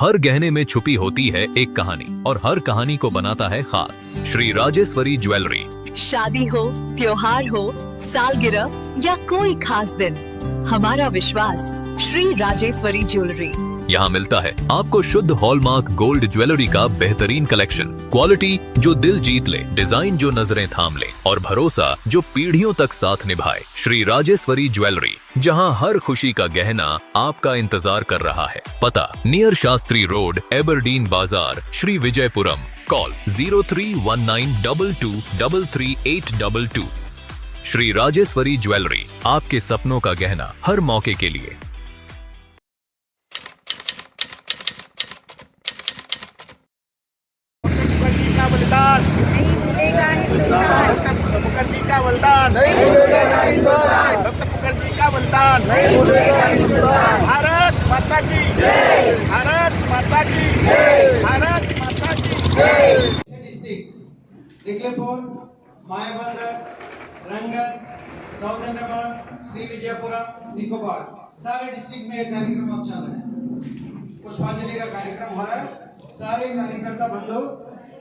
हर गहने में छुपी होती है एक कहानी और हर कहानी को बनाता है खास। श्री राजेश्वरी ज्वेलरी। शादी हो, त्योहार हो, सालगिरह या कोई खास दिन, हमारा विश्वास श्री राजेश्वरी ज्वेलरी। यहाँ मिलता है आपको शुद्ध हॉलमार्क गोल्ड ज्वेलरी का बेहतरीन कलेक्शन, क्वालिटी जो दिल जीत ले, डिजाइन जो नजरें थाम ले और भरोसा जो पीढ़ियों तक साथ निभाए। श्री राजेश्वरी ज्वेलरी, जहाँ हर खुशी का गहना आपका इंतजार कर रहा है। पता नियर शास्त्री रोड, एबरडीन बाजार, श्री विजयपुरम। कॉल 031922333822। श्री राजेश्वरी ज्वेलरी, आपके सपनों का गहना हर मौके के लिए। बलिदान नहीं भूलेगा हिंदुस्तान। डॉक्टर मुखर्जी का बलिदान नहीं भूलेगा हिंदुस्तान। डॉक्टर मुखर्जी का बलिदान नहीं भूलेगा हिंदुस्तान। भारत माता की जय, भारत माता की जय, भारत माता की जय। डिस्ट्रिक्ट दिगलेपुर, मायाबंदर, रंगत, साउथ अंडमान, श्री विजयपुरम, निकोबार, सारे डिस्ट्रिक्ट में ये कार्यक्रम अब चल रहे हैं। पुष्पांजलि का कार्यक्रम हो रहा है। सारे कार्यकर्ता बंधु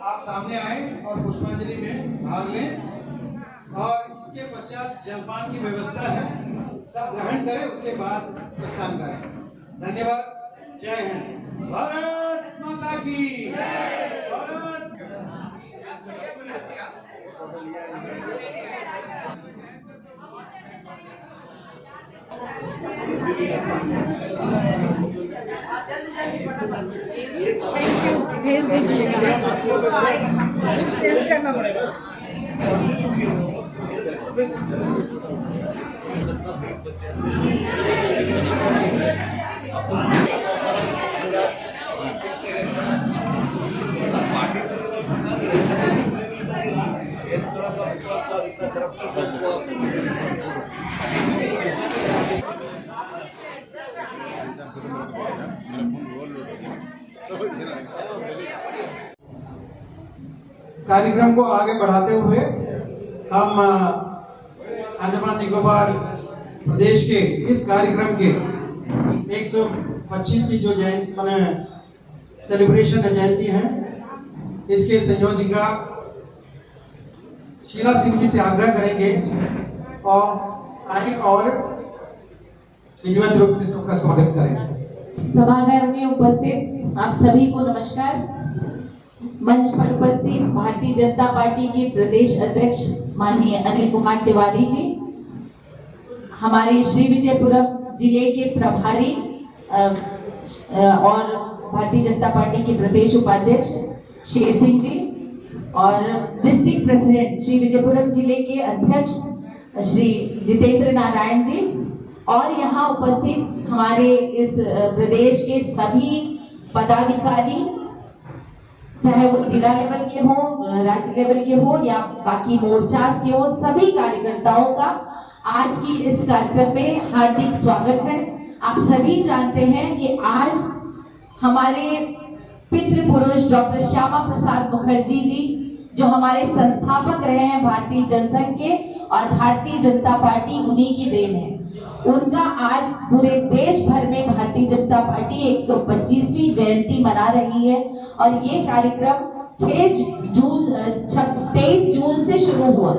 आप सामने आए और पुष्पांजलि में भाग लें और इसके पश्चात जलपान की व्यवस्था है, सब ग्रहण करें, उसके बाद प्रस्थान करें। धन्यवाद। जय हिंद। भारत माता की भारत। भेज दीजिएगा, सेंड करना पड़ेगा। कार्यक्रम को आगे बढ़ाते हुए हम अंडमान निकोबार प्रदेश के इस कार्यक्रम के 125वीं जो जयंती माने सेलिब्रेशन है, जयंती है, इसके संयोजिका शीला सिंह जी से आग्रह करेंगे और आगे और विधिवत रूप से सबका स्वागत करेंगे। सभागार में उपस्थित आप सभी को नमस्कार। मंच पर उपस्थित भारतीय जनता पार्टी के प्रदेश अध्यक्ष माननीय अनिल कुमार तिवारी जी, हमारे श्री विजयपुरम जिले के प्रभारी और भारतीय जनता पार्टी के प्रदेश उपाध्यक्ष शेर सिंह जी और डिस्ट्रिक्ट प्रेसिडेंट श्री विजयपुरम जिले के अध्यक्ष श्री जितेंद्र नारायण जी और यहाँ उपस्थित हमारे इस प्रदेश के सभी पदाधिकारी, चाहे वो जिला लेवल के हो, राज्य लेवल के हो या बाकी मोर्चास के हो, सभी कार्यकर्ताओं का आज की इस कार्यक्रम में हार्दिक स्वागत है। आप सभी जानते हैं कि आज हमारे पितृ पुरुष डॉक्टर श्यामा प्रसाद मुखर्जी जी, जो हमारे संस्थापक रहे हैं भारतीय जनसंघ के और भारतीय जनता पार्टी उन्हीं की देन है। उनका आज पूरे देश भर में भारतीय जनता पार्टी 125वीं जयंती मना रही है और ये कार्यक्रम 23 जून से शुरू हुआ।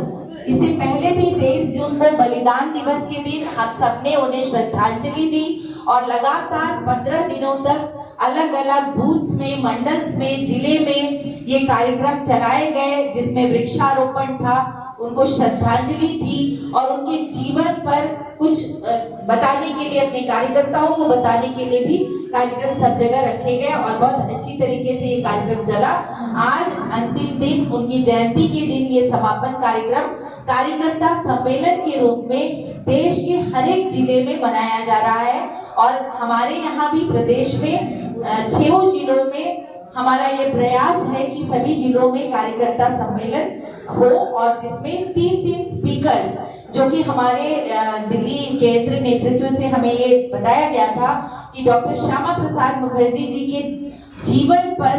इससे पहले भी 23 जून को बलिदान दिवस के दिन हम सबने उन्हें श्रद्धांजलि दी और लगातार 15 दिनों तक अलग अलग बूथ्स में, मंडल्स में, जिले में ये कार्यक्रम चलाए गए, जिसमें वृक्षारोपण था, उनको श्रद्धांजलि थी और उनके जीवन पर कुछ बताने के लिए, अपने कार्यकर्ताओं को बताने के लिए भी कार्यक्रम सब जगह रखे गए और बहुत अच्छी तरीके से ये कार्यक्रम चला। आज अंतिम दिन, उनकी जयंती के दिन, ये समापन कार्यक्रम कार्यकर्ता सम्मेलन के रूप में देश के हर एक जिले में मनाया जा रहा है और हमारे यहाँ भी प्रदेश में 6 जिलों में हमारा ये प्रयास है कि सभी जिलों में कार्यकर्ता सम्मेलन हो और जिसमें 3 स्पीकर्स, जो कि हमारे दिल्ली केंद्र नेतृत्व से हमें ये बताया गया था कि डॉक्टर श्यामा प्रसाद मुखर्जी जी के जीवन पर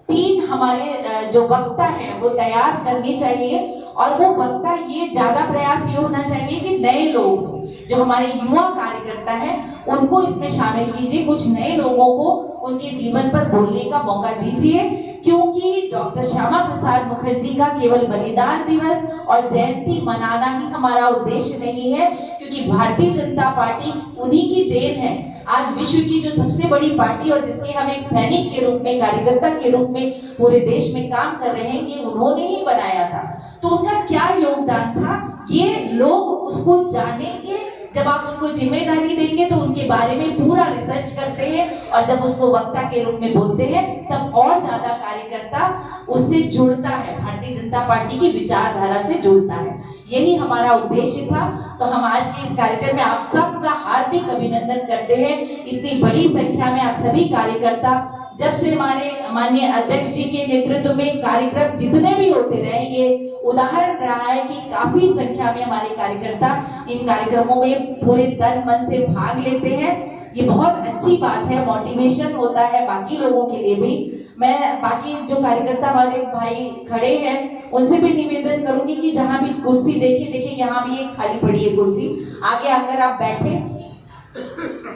3 हमारे जो वक्ता हैं वो तैयार करने चाहिए और वो वक्ता ये ज्यादा प्रयास ये होना चाहिए कि नए लोग जो हमारे युवा कार्यकर्ता हैं उनको इसमें शामिल कीजिए, कुछ नए लोगों को उनके जीवन पर बोलने का मौका दीजिए, क्योंकि डॉक्टर श्यामा प्रसाद मुखर्जी का केवल बलिदान दिवस और जयंती मनाना ही हमारा उद्देश्य नहीं है, क्योंकि भारतीय जनता पार्टी उन्हीं की देन है। आज विश्व की जो सबसे बड़ी पार्टी और जिसके हम एक सैनिक के रूप में, कार्यकर्ता के रूप में पूरे देश में काम कर रहे हैं, ये उन्होंने ही बनाया था। तो उनका क्या योगदान था, ये लोग उसको जानेंगे। जब आप उनको जिम्मेदारी देंगे तो उनके बारे में पूरा रिसर्च करते हैं, और जब उसको वक्ता के रूप में बोलते हैं तब और ज्यादा कार्यकर्ता उससे जुड़ता है, भारतीय जनता पार्टी की विचारधारा से जुड़ता है। यही हमारा उद्देश्य था। तो हम आज के इस कार्यक्रम में आप सबका हार्दिक अभिनंदन करते हैं। इतनी बड़ी संख्या में आप सभी कार्यकर्ता, जब से हमारे माननीय अध्यक्ष जी के नेतृत्व में कार्यक्रम जितने भी होते रहे, ये उदाहरण रहा है कि काफी संख्या में हमारे कार्यकर्ता इन कार्यक्रमों में पूरे तन मन से भाग लेते हैं। ये बहुत अच्छी बात है, मोटिवेशन होता है बाकी लोगों के लिए भी। मैं बाकी जो कार्यकर्ता हमारे भाई खड़े हैं उनसे भी निवेदन करूंगी कि जहां भी कुर्सी देखिए यहाँ भी एक खाली पड़ी है कुर्सी, आगे आकर आप बैठे।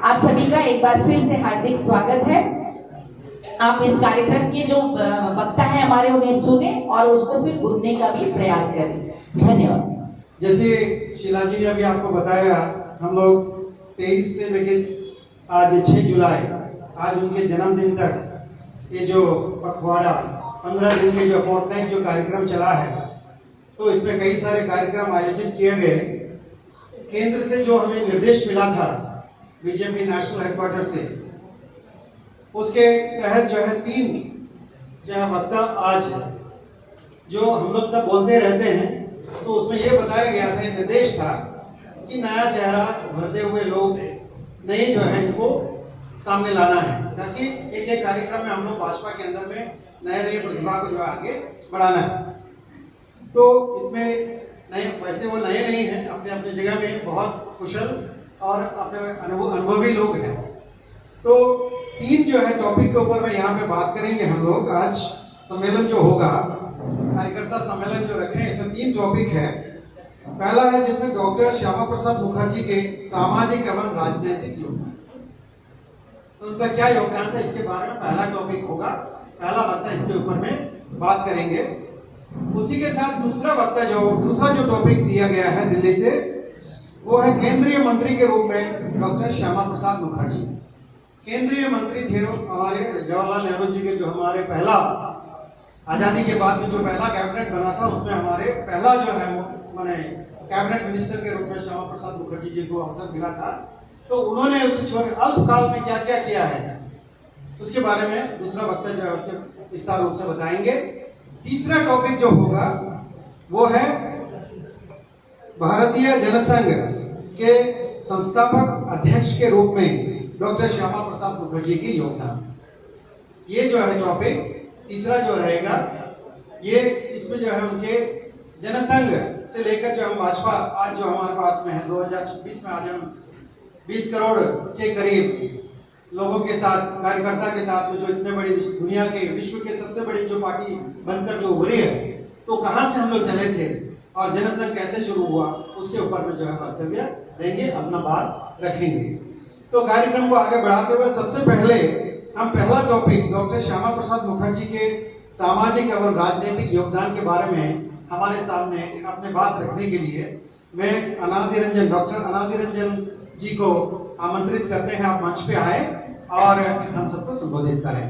आप सभी का एक बार फिर से हार्दिक स्वागत है। आप इस कार्यक्रम के जो वक्ता हैं हमारे, उन्हें सुने और उसको फिर बुनने का भी प्रयास करें। धन्यवाद। जैसे शीला जी ने अभी आपको बताया, हम लोग 23 से लेके आज 6 जुलाई, आज उनके जन्मदिन तक ये जो पखवाड़ा 15 दिन के जो फोर्टनाइट जो कार्यक्रम चला है, तो इसमें कई सारे कार्यक्रम आयोजित किए गए। केंद्र से जो हमें निर्देश मिला था बीजेपी नेशनल हेडक्वार्टर से, उसके तहत जो है 3 जो है वक्ता आज जो हम लोग सब बोलते रहते हैं, तो उसमें ये बताया गया था, निर्देश था कि नया चेहरा भरते हुए लोग नए जो है इनको सामने लाना है, ताकि एक एक कार्यक्रम में हम लोग भाजपा के अंदर में नए नए प्रतिभा को जो है आगे बढ़ाना है। तो इसमें नए, वैसे वो नए नहीं हैं, अपने अपने जगह में बहुत कुशल और अपने अनुभवी लोग हैं। तो 3 जो है टॉपिक के ऊपर में यहाँ पे बात करेंगे हम लोग। आज सम्मेलन जो होगा, कार्यकर्ता सम्मेलन जो रखे हैं, इसमें 3 टॉपिक है। पहला है जिसमें डॉक्टर श्यामा प्रसाद मुखर्जी के सामाजिक एवं राजनीतिक योगदान, तो उनका क्या योगदान था, इसके बारे में पहला टॉपिक होगा। पहला वक्ता इसके ऊपर में बात करेंगे। उसी के साथ दूसरा जो टॉपिक दिया गया है दिल्ली से, वो है केंद्रीय मंत्री के रूप में डॉक्टर श्यामा प्रसाद मुखर्जी। केंद्रीय मंत्री थे हमारे जवाहरलाल नेहरू जी के, जो हमारे पहला आजादी के बाद में जो पहला कैबिनेट बना था, उसमें हमारे पहला जो है माने कैबिनेट मिनिस्टर के रूप में श्यामा प्रसाद मुखर्जी जी को अवसर मिला था। तो उन्होंने उसे छोड़ अल्पकाल में क्या क्या किया है, उसके बारे में दूसरा वक्ता जो है उसके विस्तार रूप से बताएंगे। तीसरा टॉपिक जो होगा वो है भारतीय जनसंघ के संस्थापक अध्यक्ष के रूप में डॉक्टर श्यामा प्रसाद मुखर्जी की योगदान। ये जो है टॉपिक तीसरा जो रहेगा, ये इसमें जो है उनके जनसंघ से लेकर जो हम भाजपा आज जो हमारे पास में है 2026 में आज हम 20 करोड़ के करीब लोगों के साथ, कार्यकर्ता के साथ में जो इतने बड़ी दुनिया के, विश्व के सबसे बड़ी जो पार्टी बनकर जो उभरी है, तो कहां से हम लोग चले थे और जनसंघ कैसे शुरू हुआ, उसके ऊपर में जो है वक्तव्य देंगे, अपना बात रखेंगे। तो कार्यक्रम को आगे बढ़ाते हुए सबसे पहले हम पहला टॉपिक डॉक्टर श्यामा प्रसाद मुखर्जी के सामाजिक एवं राजनीतिक योगदान के बारे में हमारे सामने अपने बात रखने के लिए मैं डॉक्टर अनादि रंजन जी को आमंत्रित करते हैं। आप मंच पे आए और हम सबको संबोधित करें।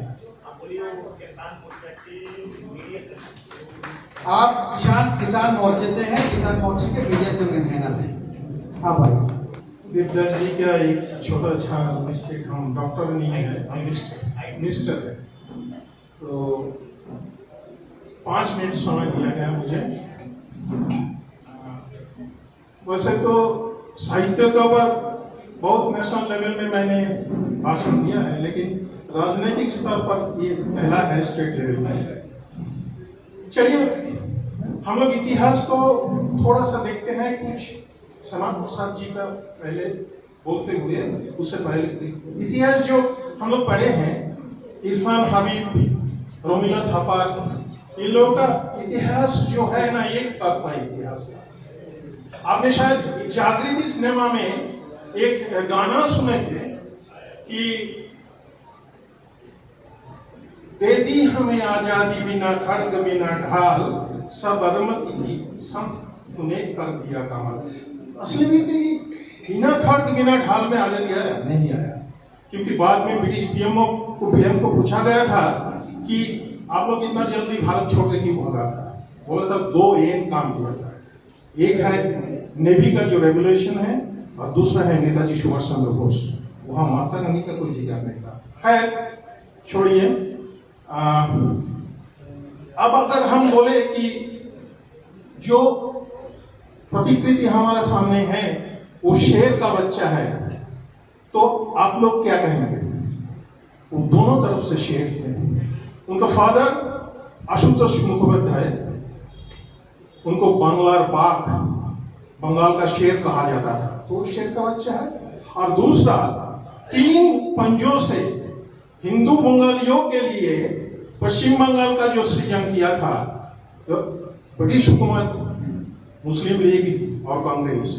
आप किसान मोर्चे से हैं, किसान मोर्चे के मीडिया से कन्वीनर हैं। आप आइए। देवदास जी का एक छोटा अच्छा मिस्टेक, हम डॉक्टर नहीं है, हम मिनिस्टर है। तो 5 मिनट समय दिया गया मुझे। वैसे तो साहित्य के ऊपर बहुत नेशनल लेवल में मैंने भाषण दिया है, लेकिन राजनीतिक स्तर पर ये पहला है स्टेट लेवल में। चलिए हम लोग इतिहास को थोड़ा सा देखते हैं। कुछ श्यामा प्रसाद जी का पहले बोलते हुए, उससे पहले इतिहास जो हम लोग पढ़े हैं, इरफान हबीब, रोमिला थापा, इन लोगों का इतिहास जो है ना, एक तरफा इतिहास था। आपने शायद जागृति सिनेमा में एक गाना सुने थे कि दे दी हमें आजादी बिना खड्ग बिना ढाल, सबरमती की संत तूने कर दिया कमाल। असली में बिना खड्ग बिना ढाल में आजादी आया नहीं आया, क्योंकि बाद में ब्रिटिश पीएम को पूछा गया था कि आप लोग इतना जल्दी भारत छोड़ के क्यों भागा था। बोला था दो एम काम किया था, एक है नेवी का जो रेगुलेशन है और दूसरा है नेताजी सुभाष चंद्र बोस। वहां महात्मा गांधी का कोई जिक्र नहीं था। खैर छोड़िए। अब अगर हम बोले कि जो प्रतिकृति हमारे सामने है वो शेर का बच्चा है, तो आप लोग क्या कहेंगे? वो दोनों तरफ से शेर थे। उनका फादर आशुतोष मुखोपाध्याय, उनको बांग्लार बाघ, बंगाल का शेर कहा जाता था, तो शेर का बच्चा है। और दूसरा 3 पंजों से हिंदू बंगालियों के लिए पश्चिम बंगाल का जो सृजन किया था ब्रिटिश हुकूमत, मुस्लिम लीग और कांग्रेस,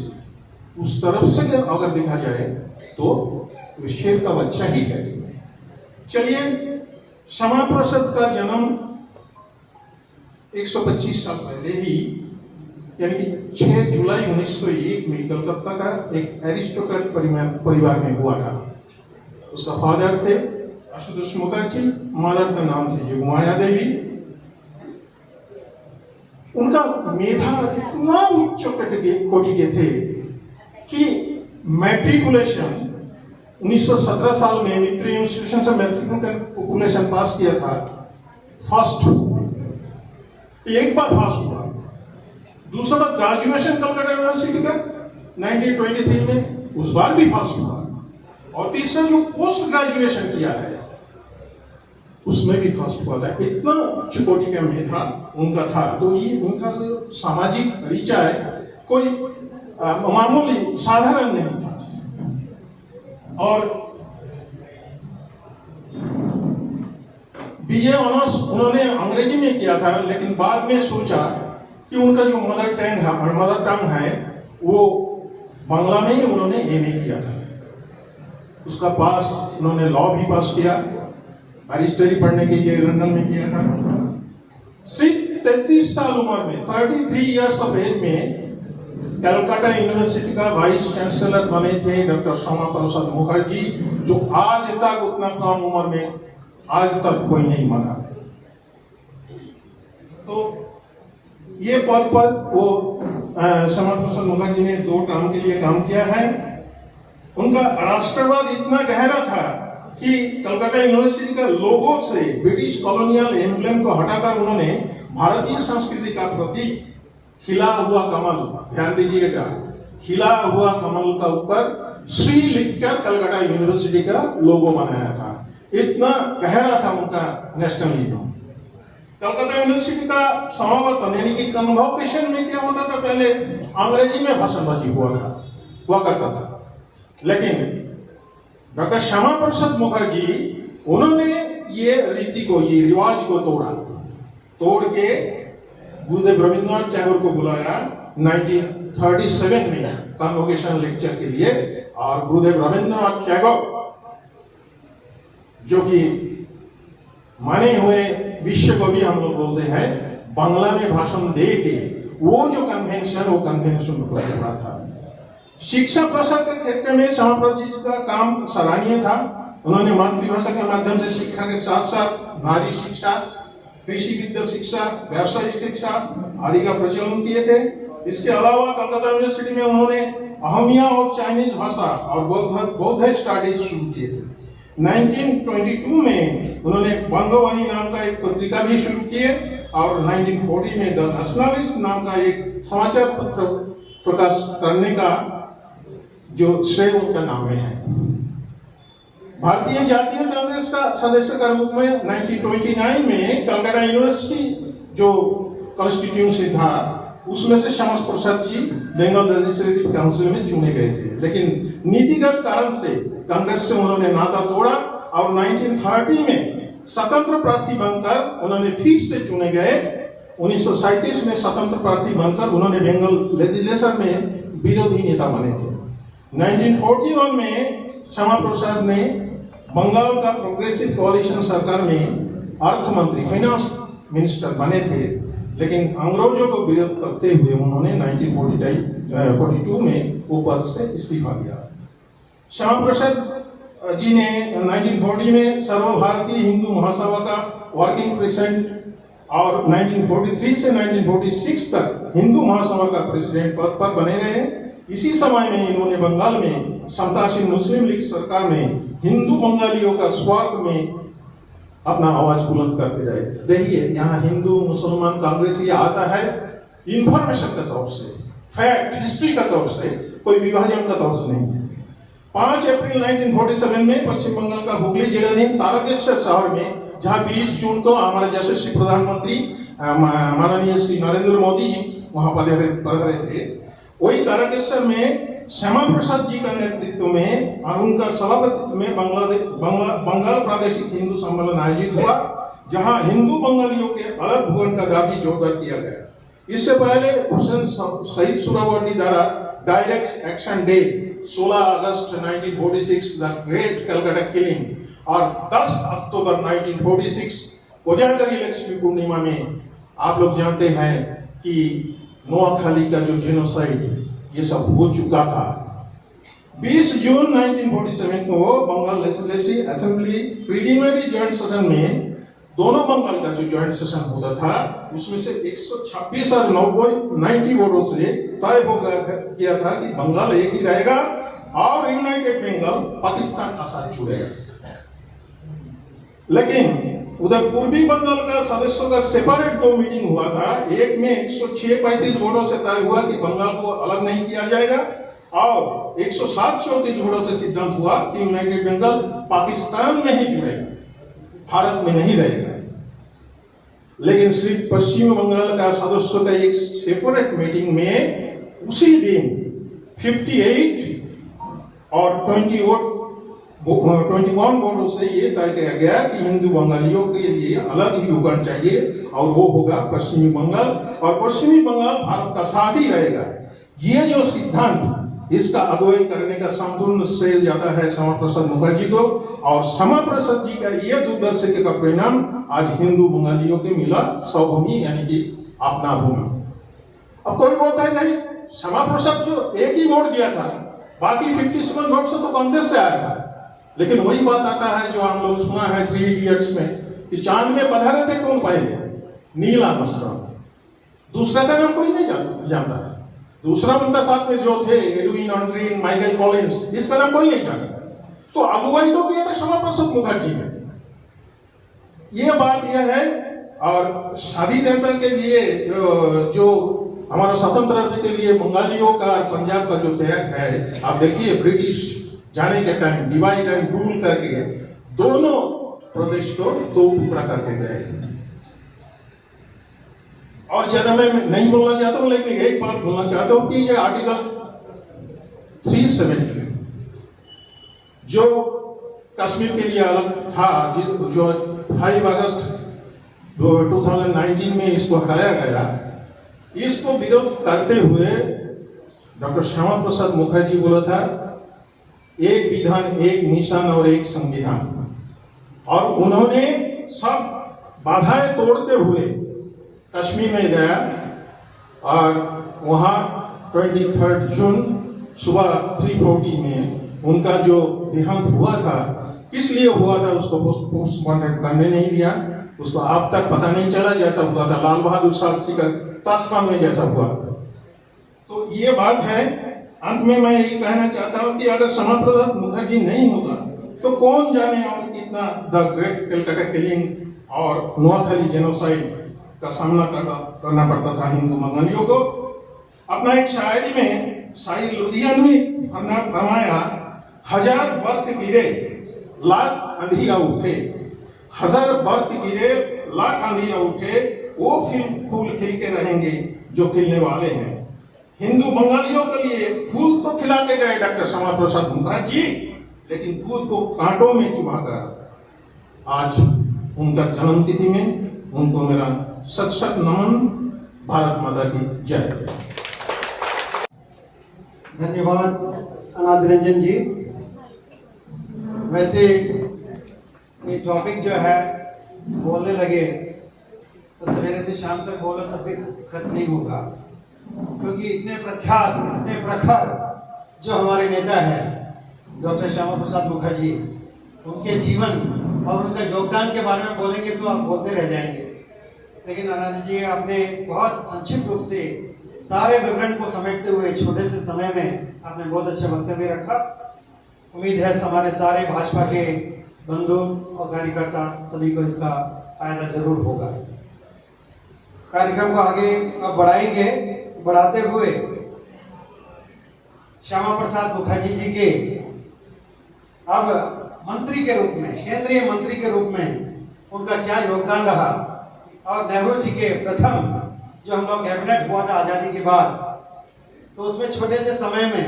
उस तरफ से अगर देखा जाए तो शेर का बच्चा ही है। चलिए, श्यामा प्रसाद का जन्म 125 साल पहले ही, यानी कि 6 जुलाई 1901 में कलकत्ता का एक एरिस्टोक्रेट परिवार में हुआ था। उसका फादर थे आशुतोष मुखर्जी, मदर का नाम थे जोगमाया देवी। उनका मेधा इतना उच्च कोटि के थे कि मैट्रिकुलेशन 1917 साल में मित्र इंस्टीट्यूशन से मैट्रिकुलेशन पास किया था, फर्स्ट, एक बार पास हुआ। दूसरा बार ग्रेजुएशन कलकत्ता यूनिवर्सिटी का 1923 में, उस बार भी पास हुआ। और तीसरा जो पोस्ट ग्रेजुएशन किया है उसमें भी फर्स्ट हुआ था। इतना उच्च कोटि का मेधा उनका था। तो ये उनका जो सामाजिक परिचय कोई मामूली साधारण नहीं था। और बीए ऑनर्स उन्होंने अंग्रेजी में किया था, लेकिन बाद में सोचा कि उनका जो मदर टंग है वो बांग्ला में ही उन्होंने एमए किया था। उसका पास उन्होंने लॉ भी पास किया, बैरिस्टरी पढ़ने के लिए लंदन में किया था। सिर्फ 33 साल उम्र में, 33 इयर्स ऑफ एज में कलकत्ता यूनिवर्सिटी का वाइस चांसलर बने थे डॉक्टर श्यामा प्रसाद मुखर्जी, जो आज तक उतना कम उम्र में आज तक कोई नहीं बना। तो ये पद पर वो श्यामा प्रसाद मुखर्जी ने 2 टर्म के लिए काम किया है। उनका राष्ट्रवाद इतना गहरा था कि कलकत्ता यूनिवर्सिटी का लोगो से ब्रिटिश कॉलोनियल एम्ब्लेम को हटाकर उन्होंने भारतीय संस्कृति का प्रतीक खिला हुआ कमल, ध्यान दीजिएगा, खिला हुआ कमल का ऊपर श्री लिखकर कलकत्ता यूनिवर्सिटी का लोगो बनाया था। इतना गहरा था उनका नेशनलिज्म। कलकत्ता यूनिवर्सिटी का समावर्तन यानी कि कन्वोकेशन में क्या होता था, पहले अंग्रेजी में भाषणबाजी हुआ करता था, लेकिन डॉक्टर श्यामा प्रसाद मुखर्जी उन्होंने ये रीति को, ये रिवाज को तोड़ के गुरुदेव रविंद्रनाथ टैगोर को बुलाया 1937 में कन्वोकेशन लेक्चर के लिए। और गुरुदेव रविंद्रनाथ टैगोर, जो कि माने हुए विश्व कवि हम लोग बोलते हैं, बांग्ला में भाषण दे के वो कन्वेंशन को रहा था। शिक्षा प्रसार के क्षेत्र में श्यामा प्रसाद जी का काम सराहनीय था। उन्होंने मातृभाषा के माध्यम से शिक्षा के साथ साथ नारी शिक्षा, कृषि विद्या शिक्षा, व्यावसायिक शिक्षा आदि का प्रचलन किए थे। इसके अलावा कलकत्ता यूनिवर्सिटी में उन्होंने अहमिया और चाइनीज भाषा और बौद्ध स्टडीज शुरू किए थे। 1922 में उन्होंने बंगवानी नाम का एक पत्रिका भी शुरू किए और 1940 में द नेशनलिस्ट नाम का एक समाचार पत्र प्रकाश करने का जो श्रेय उनका नाम में है। भारतीय जातीय कांग्रेस का सदस्य के रूप में 1929 में कलकत्ता यूनिवर्सिटी जो कॉन्स्टिट्यूंसी था उसमें से श्यामा प्रसाद जी बंगाल लेजिस्लेटिव काउंसिल में चुने गए थे, लेकिन नीतिगत कारण से कांग्रेस से उन्होंने नाता तोड़ा और 1930 में स्वतंत्र प्रार्थी बनकर उन्होंने फिर से चुने गए। 1937 में स्वतंत्र प्रार्थी बनकर उन्होंने बंगाल लेजिस्लेचर में विरोधी नेता बने थे। 1941 में श्यामा प्रसाद ने बंगाल का प्रोग्रेसिव कोalition सरकार में अर्थ मंत्री फाइनेंस मिनिस्टर बने थे, लेकिन अंग्रेजों को विरोध करते हुए उन्होंने 1942 में वो पद से इस्तीफा दिया। श्यामा प्रसाद जी ने 1940 में सर्वभारतीय हिंदू महासभा का वर्किंग प्रेसिडेंट और 1943 से 1946 तक हिंदू महासभा का प्रेसिडेंट पद पर बने रहे। इसी समय में इन्होंने बंगाल में समताशील मुस्लिम लीग सरकार में हिंदू बंगालियों का स्वार्थ में अपना आवाज बुलंद करते रहे। देखिए, यहाँ हिंदू मुसलमान कांग्रेस ये आता है इंफॉर्मेशन के तौर से, फैक्ट हिस्ट्री का तौर से, कोई विभाजन का तौर से नहीं है। 5 अप्रैल 1947 में पश्चिम बंगाल का हुगली जिलाधीन तारकेश्वर शहर में, जहाँ 20 जून को हमारे यशस्वी प्रधानमंत्री माननीय श्री नरेंद्र मोदी जी वहां पधारे थे, वही तारकेश्वर में श्यामा प्रसाद जी का नेतृत्व में और उनका सभापतित्व में बंगाल प्रादेशिक हिंदू सम्मेलन आयोजित हुआ, जहां हिंदू बंगालियों के अलग भवन का दाबी जोरदार किया गया। इससे पहले हुसैन शहीद सोहरावर्दी द्वारा direct action day 16 August 1946 the great Calcutta killing और 10 अक्टूबर 1946 कोजागरी लक्ष्मी पूर्णिमा में आप लोग जानते हैं कि नोआखाली का जो जेनोसाइड ये सब हो चुका था। 20 जून 1947 को Bengal legislative assembly preliminary joint session में दोनों बंगाल का जो जॉइंट सेशन होता था उसमें से 126 और 90 वोटों से तय हो गया था कि बंगाल एक ही रहेगा और यूनाइटेड बंगाल पाकिस्तान का साथ जुड़ेगा। लेकिन उधर पूर्वी बंगाल का सदस्यों का सेपरेट 2 मीटिंग हुआ था। एक में 106-35 वोटों से तय हुआ कि बंगाल को अलग नहीं किया जाएगा और 107-34 वोटों से सिद्धांत हुआ कि यूनाइटेड बंगाल पाकिस्तान में ही जुड़ेगा, भारत में नहीं रहेगा। लेकिन सिर्फ पश्चिम बंगाल का सदस्यों का एक सेपरेट मीटिंग में उसी दिन 58 और 21 वोटों से ये तय किया गया कि हिंदू बंगालियों के लिए अलग ही होना चाहिए और वो होगा पश्चिमी बंगाल, और पश्चिमी बंगाल भारत का साथ ही रहेगा। ये जो सिद्धांत, इसका अगुवाई करने का संपूर्ण श्रेय जाता है श्यामा प्रसाद मुखर्जी को, और श्यामा प्रसाद जी का ये दूरदर्शिता का परिणाम आज हिंदू बंगालियों के मिला स्वभूमि यानी कि अपना भूमि। अब कोई बोलता है नहीं, श्यामा प्रसाद जो एक ही वोट दिया था, बाकी 57 वोट से तो कांग्रेस से आया था। लेकिन वही बात आता है जो हम लोग सुना है 3 इडियट्स में कि चांद में पधारे थे कौन पहले, नील आर्मस्ट्रांग। दूसरा का नाम कोई नहीं जानता है। दूसरा उनका साथ में जो थे एडविन ऑल्ड्रिन, माइकल कॉलिंस, इसका नाम कोई नहीं जानता। तो अगुवाई तो किया था श्यामा प्रसाद मुखर्जी ने। ये बात यह है। और स्वाधीनता के लिए जो हमारा स्वतंत्रता के लिए बंगालियों का पंजाब का जो त्याग है, आप देखिए ब्रिटिश जाने के टाइम डिवाइड एंड रूल करके दोनों प्रदेश को 2 टुकड़ा करके गए। और ज्यादा मैं नहीं बोलना चाहता हूं, लेकिन एक बात बोलना चाहता हूं कि ये आर्टिकल 370 जो कश्मीर के लिए अलग था, जो 5 अगस्त 2019 में इसको हटाया गया, इसको विरोध करते हुए डॉक्टर श्यामा प्रसाद मुखर्जी बोला था एक विधान, एक मिशन और एक संविधान। और उन्होंने सब बाधाएं तोड़ते हुए कश्मीर में गया और वहां 23 जून सुबह 3:40 में उनका जो देहांत हुआ था, इसलिए हुआ था उसको पोस्टमार्टम करने नहीं दिया। उसको अब तक पता नहीं चला जैसा हुआ था, लाल बहादुर शास्त्री का ताशकंद में जैसा हुआ था। तो ये बात है। अंत में मैं ये कहना चाहता हूं कि अगर श्यामा प्रसाद मुखर्जी नहीं होगा तो कौन जाने और कितना द ग्रेट कलकत्ता किलिंग और नोआखाली जेनोसाइड का सामना करना पड़ता था हिंदू बंगालियों को। अपना एक शायरी में शायर लुधियानवी फरमाया, 1000 बर्फ गिरे लाख अंधिया उठे, 1000 बर्फ गिरे लाख अंधिया उठे, वो फूल खिल के रहेंगे जो खिलने वाले हैं। हिंदू बंगालियों के लिए फूल तो खिला के गए डॉक्टर श्यामा प्रसाद मुखर्जी, लेकिन खुद को कांटों में चुभाकर आज उनका जन्मतिथि में उनको मेरा सत नमन। भारत माता की जय। धन्यवाद अनाद रंजन जी। वैसे ये टॉपिक जो है बोलने लगे तो सवेरे से शाम तक बोलो तब भी खत्म नहीं होगा, क्योंकि इतने प्रख्यात, इतने प्रखर जो हमारे नेता है डॉक्टर श्यामा प्रसाद मुखर्जी, उनके जीवन और उनका योगदान के बारे में बोलेंगे तो आप बोलते रह जाएंगे। लेकिन आनंद जी आपने बहुत संक्षिप्त रूप से सारे विवरण को समेटते हुए छोटे से समय में आपने बहुत अच्छा वक्तव्य रखा। उम्मीद है हमारे सारे भाजपा के बंधु और कार्यकर्ता सभी को इसका फायदा जरूर होगा। कार्यक्रम को आगे अब बढ़ाएंगे। बढ़ाते हुए श्यामा प्रसाद मुखर्जी जी के अब मंत्री के रूप में, केंद्रीय मंत्री के रूप में उनका क्या योगदान रहा, और नेहरू जी के प्रथम जो हम लोग कैबिनेट हुआ था आजादी के बाद, तो उसमें छोटे से समय में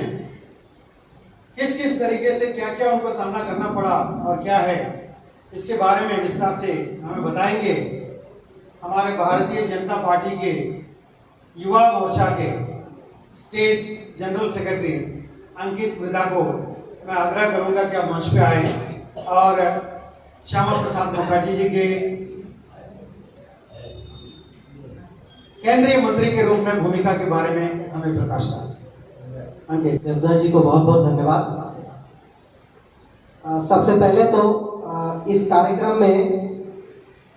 किस किस तरीके से क्या क्या उनको सामना करना पड़ा और क्या है, इसके बारे में विस्तार से हमें बताएंगे हमारे भारतीय जनता पार्टी के युवा मोर्चा के स्टेट जनरल सेक्रेटरी अंकित मृदा को मैं आग्रह करूंगा कि आप मंच पे आए और श्यामा प्रसाद मुखर्जी जी के केंद्रीय मंत्री के रूप में भूमिका के बारे में हमें प्रकाश डालें। अंकित। देवदास जी को बहुत बहुत धन्यवाद। सबसे पहले तो इस कार्यक्रम में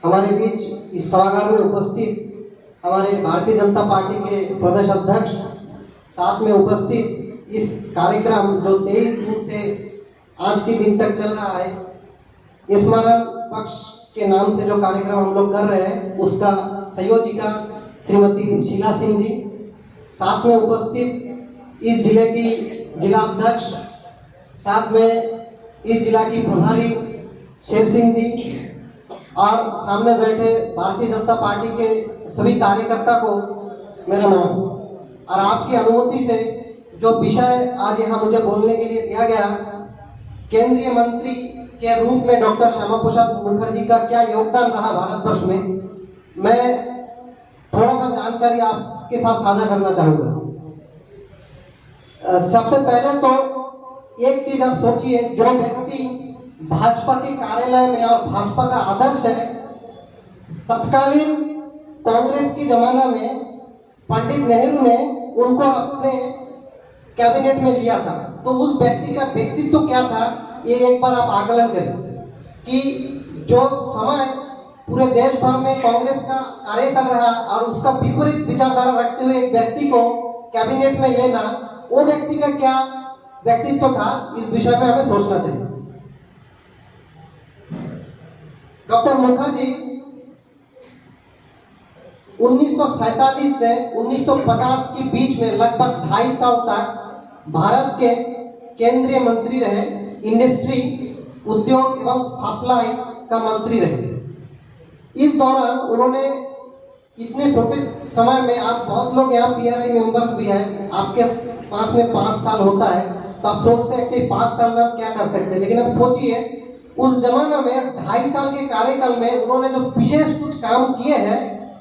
हमारे बीच इस सभागार में उपस्थित हमारे भारतीय जनता पार्टी के प्रदेश अध्यक्ष, साथ में उपस्थित इस कार्यक्रम जो 23 जून से आज के दिन तक चल रहा है, स्मरण पक्ष के नाम से जो कार्यक्रम हम लोग कर रहे हैं, उसका संयोजिका श्रीमती शीला सिंह जी, साथ में उपस्थित इस जिले की जिला अध्यक्ष, साथ में इस जिला की प्रभारी शेर सिंह जी, और सामने बैठे भारतीय जनता पार्टी के सभी कार्यकर्ता को मेरा नाम। और आपकी अनुमति से जो विषय आज यहाँ मुझे बोलने के लिए दिया गया, केंद्रीय मंत्री के रूप में डॉक्टर श्यामा प्रसाद मुखर्जी का क्या योगदान रहा भारतवर्ष में, मैं थोड़ा सा जानकारी आपके साथ साझा करना चाहूँगा। सबसे पहले तो एक चीज आप सोचिए, जो व्यक्ति भाजपा के कार्यालय में और भाजपा का आदर्श है, तत्कालीन कांग्रेस के जमाना में पंडित नेहरू ने उनको अपने कैबिनेट में लिया था, तो उस व्यक्ति का व्यक्तित्व क्या था, ये एक बार आप आकलन करें कि जो समय पूरे देश भर में कांग्रेस का कार्य कर रहा और उसका विपरीत विचारधारा रखते हुए एक व्यक्ति को कैबिनेट में लेना, वो व्यक्ति का क्या व्यक्तित्व था, इस विषय में हमें सोचना चाहिए। डॉक्टर मुखर्जी 1947 से 1950 के बीच में लगभग 2.5 साल तक भारत के केंद्रीय मंत्री रहे, इंडस्ट्री, उद्योग एवं सप्लाई का मंत्री रहे। इस दौरान उन्होंने इतने छोटे समय में, आप बहुत लोग यहाँ पीआरआई मेंबर्स भी हैं, आपके पास में 5 साल होता है, तो आप सोच सकते हैं 5 साल में आप क्या कर सकते हैं, लेकिन आप सोचिए उस जमाना में 2.5 साल के कार्यकाल में उन्होंने जो विशेष कुछ काम किए हैं,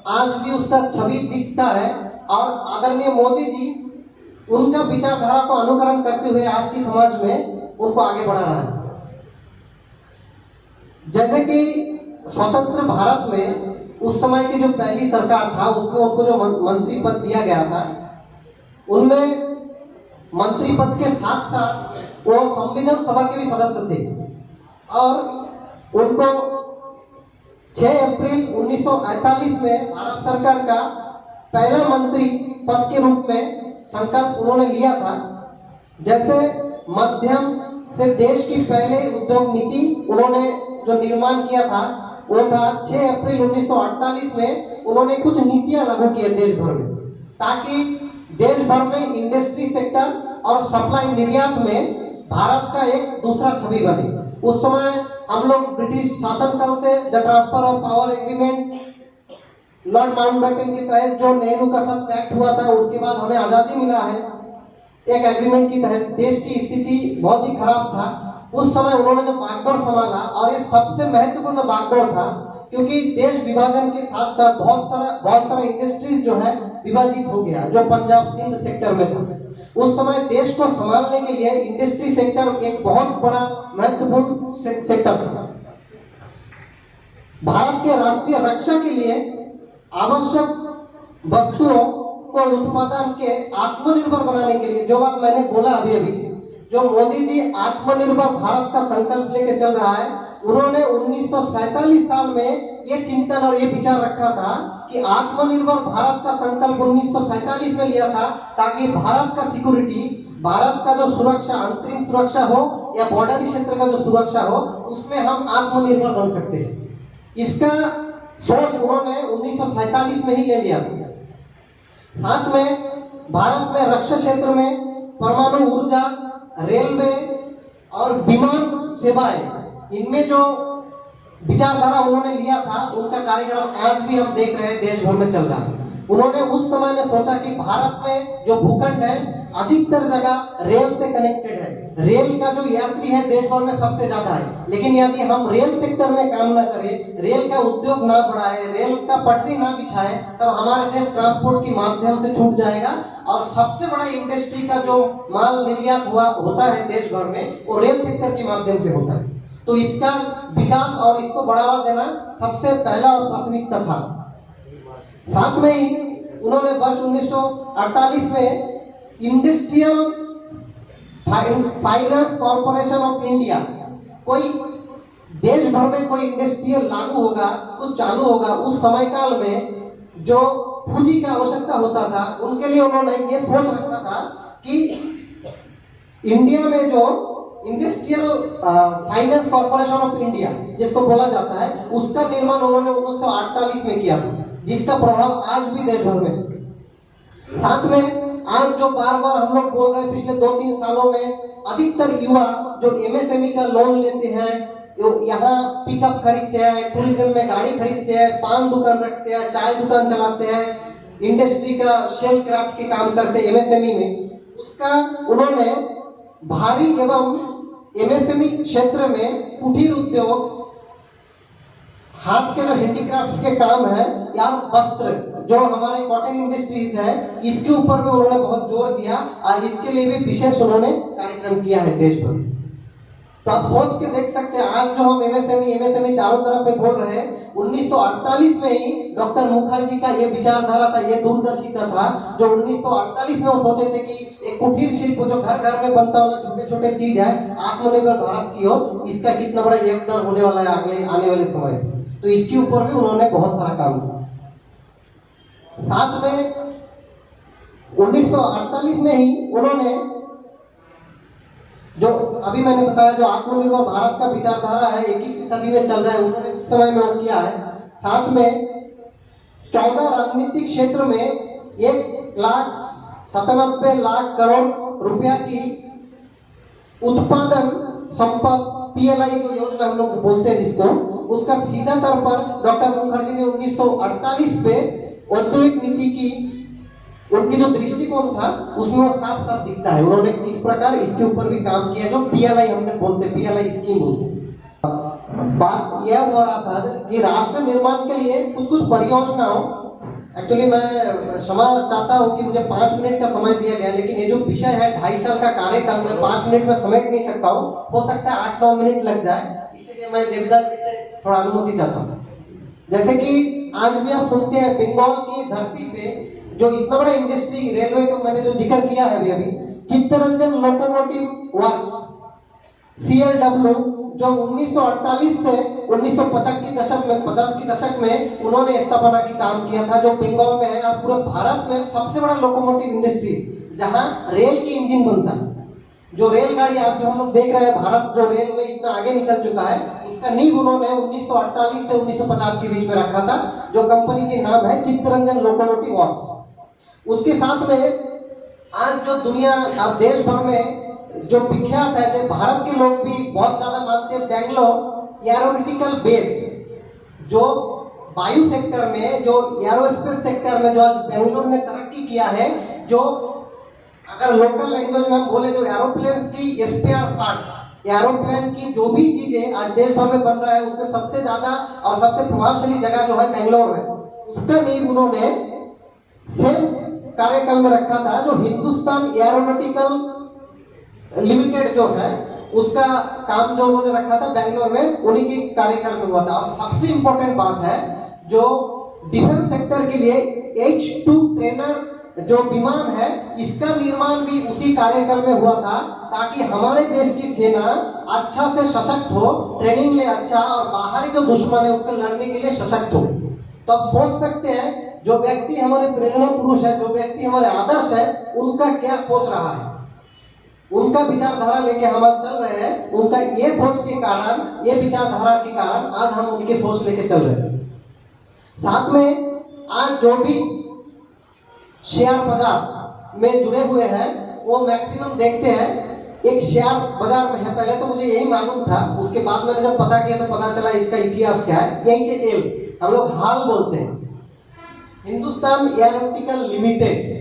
आज भी उसका छवि दिखता है। और आदरणीय मोदी जी उनका विचारधारा को अनुकरण करते हुए आज की समाज में उनको आगे बढ़ा रहा है। जैसे कि स्वतंत्र भारत में उस समय की जो पहली सरकार था, उसमें उनको जो मंत्री पद दिया गया था, उनमें मंत्री पद के साथ साथ वो संविधान सभा के भी सदस्य थे, और उनको 6 अप्रैल 1948 में भारत सरकार का पहला मंत्री पद के रूप में संकल्प उन्होंने लिया था। जैसे मध्यम से देश की पहले उद्योग नीति उन्होंने जो निर्माण किया था, वो था 6 अप्रैल 1948 में उन्होंने कुछ नीतियां लागू की देश भर में, ताकि देश भर में इंडस्ट्री सेक्टर और सप्लाई निर्यात में भारत का एक दूसरा छवि बने। उस समय हम लोग ब्रिटिश शासनकाल से the transfer of power agreement Lord Mountbatten के तहत जो नेहरू का सब पैक्ट हुआ था, उसके बाद हमें आज़ादी मिला है, एक एग्रीमेंट की तहत देश की स्थिति बहुत ही खराब था। उस समय उन्होंने जो बागडोर संभाला, और ये सबसे महत्वपूर्ण बागडोर था, क्योंकि देश विभाजन के साथ साथ बहुत सारा इंडस्ट्रीज जो है विभाजित हो गया, जो पंजाब सिंध सेक्टर में था। उस समय देश को संभालने के लिए इंडस्ट्री सेक्टर एक बहुत बड़ा महत्वपूर्ण सेक्टर था। भारत के राष्ट्रीय रक्षा के लिए आवश्यक वस्तुओं को उत्पादन के आत्मनिर्भर बनाने के लिए, जो बात मैंने बोला अभी अभी, जो मोदी जी आत्मनिर्भर भारत का संकल्प लेके चल रहा है, उन्होंने 1947 साल में ये चिंतन और ये विचार रखा था कि आत्मनिर्भर भारत का संकल्प 1947 में लिया था ताकि भारत का सिक्योरिटी, भारत का जो सुरक्षा, अंतरिम सुरक्षा हो या बॉर्डर क्षेत्र का जो सुरक्षा हो, उसमें हम आत्मनिर्भर बन सकते हैं। इसका सोच उन्होंने 1947 में ही ले लिया था। साथ में भारत में रक्षा क्षेत्र में परमाणु ऊर्जा, रेलवे और विमान सेवाएं, इनमें जो विचारधारा उन्होंने लिया था, उनका कार्यक्रम आज भी हम देख रहे हैं देश भर में चल रहा है। उन्होंने उस समय में सोचा कि भारत में जो भूखंड है, अधिकतर जगह रेल से कनेक्टेड है, रेल का जो यात्री है देश भर में सबसे ज्यादा है, लेकिन यदि हम रेल सेक्टर में काम ना करें, रेल का उद्योग ना बढ़ाए, रेल का पटरी ना बिछाए, तब हमारा देश ट्रांसपोर्ट के माध्यम से छूट जाएगा और सबसे बड़ा इंडस्ट्री का जो माल निर्यात होता है देश भर में, वो रेल सेक्टर के माध्यम से होता है। तो इसका विकास और इसको बढ़ावा देना सबसे पहला और प्राथमिकता था। साथ में ही उन्होंने वर्ष 1948 में industrial finance corporation of India, कोई देश भर में कोई इंडस्ट्रियल लागू होगा, कुछ चालू होगा, उस समय काल में जो पूंजी की आवश्यकता होता था, उनके लिए उन्होंने ये सोच रखा था कि इंडिया में जो industrial finance corporation of India जिसको बोला जाता है, उसका निर्माण उन्होंने 1948 में किया था, जिसका प्रभाव आज भी देश भर में है। साथ में आज जो बार बार हम लोग बोल रहे हैं, पिछले 2-3 सालों में अधिकतर युवा जो एमएसएमई का लोन लेते हैं, यहाँ पिकअप खरीदते हैं, टूरिज्म में गाड़ी खरीदते हैं, पान दुकान रखते हैं, चाय दुकान चलाते हैं, इंडस्ट्री का शेल क्राफ्ट के काम करते हैं एमएसएमई में, उसका उन्होंने भारी एवं एमएसएमई क्षेत्र में कुटीर उद्योग, हाथ के जो हैंडीक्राफ्ट्स के काम है या वस्त्र, जो हमारे कॉटन इंडस्ट्रीज है, इसके ऊपर भी उन्होंने बहुत जोर दिया और इसके लिए भी विशेष उन्होंने कार्यक्रम किया है देश भर। तो आप सोच के देख सकते हैं, आज जो हम एमएसएमई चारों तरफ में बोल रहे हैं, 1948 में ही डॉक्टर मुखर्जी का ये विचारधारा था, ये दूरदर्शिता था, जो 1948 में वो सोचे थे कि एक कुटीर शिल्प जो घर घर में बनता हुआ छोटे छोटे चीज है, आत्मनिर्भर भारत की हो, इसका कितना बड़ा योगदान होने वाला है अगले आने वाले समय। तो इसके ऊपर भी उन्होंने बहुत सारा काम किया। साथ में 1948 में ही उन्होंने जो अभी मैंने बताया, जो आत्मनिर्भर भारत का विचारधारा है 21वीं सदी में चल रहा है, उन्होंने उस समय में वो किया है। साथ में 14 राजनीतिक क्षेत्र में 1,97,00,000 करोड़ रुपया की उत्पादन संपद पीएलआई जो योजना हम लोग बोलते हैं जिसको, उसका सीधा तौर पर डॉक्टर मुखर्जी ने 1948 पे औद्योगिक नीति की उनकी जो दृष्टिकोण था उसमें वो साफ साफ दिखता है। उन्होंने किस प्रकार इसके ऊपर भी काम किया, जो पीएलआई हमने बोलते, पीएलआई स्कीम बोलते। बात यह हो रहा था कि राष्ट्र निर्माण के लिए कुछ कुछ परियोजनाओं, एक्चुअली मैं क्षमा चाहता हूं कि मुझे 5 मिनट का समय दिया गया, लेकिन ये जो विषय है 2.5 साल का कार्यकाल में 5 मिनट में समेट नहीं सकता हूँ, हो सकता है 8-9 मिनट लग जाए, इसलिए मैं देवदत्त जी से थोड़ा अनुमति चाहता हूँ। जैसे कि आज भी हम सुनते हैं बंगाल की धरती पे जो इतना बड़ा इंडस्ट्री, रेलवे का मैंने जो जिक्र किया है अभी चित्तरंजन लोकोमोटिव वर्क्स CLW, जो 1948 से 1950 के दशक में उन्होंने स्थापना की काम किया था, जो बंगाल में है। और पूरे भारत में सबसे बड़ा लोकोमोटिव इंडस्ट्री जहां रेल की इंजन बनता है, जो रेलगाड़ी आज जो हम लोग देख रहे हैं, भारत जो रेल में इतना आगे निकल चुका है, उसका नींव उन्होंने 1948 से 1950 के बीच में रखा था, जो कंपनी के नाम है चित्तरंजन लोकोमोटिव वर्क्स। उसके साथ में आज जो दुनिया और देश भर में जो विख्यात है, जो भारत के लोग भी बहुत ज्यादा मानते हैं, बेंगलोर एरोनॉटिकल बेस, जो वायु सेक्टर में, जो एरोस्पेस सेक्टर में जो आज बेंगलोर ने तरक्की किया है, जो अगर लोकल लैंग्वेज में हम बोले, जो एरोप्लेन की स्पेयर पार्ट्स, एरोप्लेन की जो भी चीजें आज देश भर में बन रहा है, उसमें सबसे ज्यादा और सबसे प्रभावशाली जगह जो है बेंगलोर है। उसका नींव उन्होंने सेम कार्यकाल में रखा था, जो हिंदुस्तान एरोनॉटिकल लिमिटेड जो है, उसका काम जो उन्होंने रखा था बेंगलोर में, उन्हीं के कार्यकाल में हुआ था। और सबसे इंपॉर्टेंट बात है, जो डिफेंस सेक्टर के लिए H-2 ट्रेनर जो विमान है, इसका निर्माण भी उसी कार्यकाल में हुआ था, ताकि हमारे देश की सेना अच्छा से सशक्त हो, ट्रेनिंग ले अच्छा, और बाहरी जो दुश्मन है उससे लड़ने के लिए सशक्त हो। तो आप सोच सकते हैं, जो व्यक्ति हमारे प्रेरणा पुरुष है, जो व्यक्ति हमारे आदर्श है, उनका क्या सोच रहा है, उनका विचारधारा लेके हम आज चल रहे हैं। उनका ये सोच के कारण, ये विचारधारा के कारण आज हम उनकी सोच लेके चल रहे हैं। साथ में आज जो भी शेयर बाजार में जुड़े हुए हैं, वो मैक्सिमम देखते हैं एक शेयर बाजार में है। पहले तो मुझे यही मालूम था, उसके बाद मैंने जब पता किया तो पता चला इसका इतिहास क्या है। HAL हम लोग हाल बोलते हैं, हिंदुस्तान एरोनॉटिकल लिमिटेड।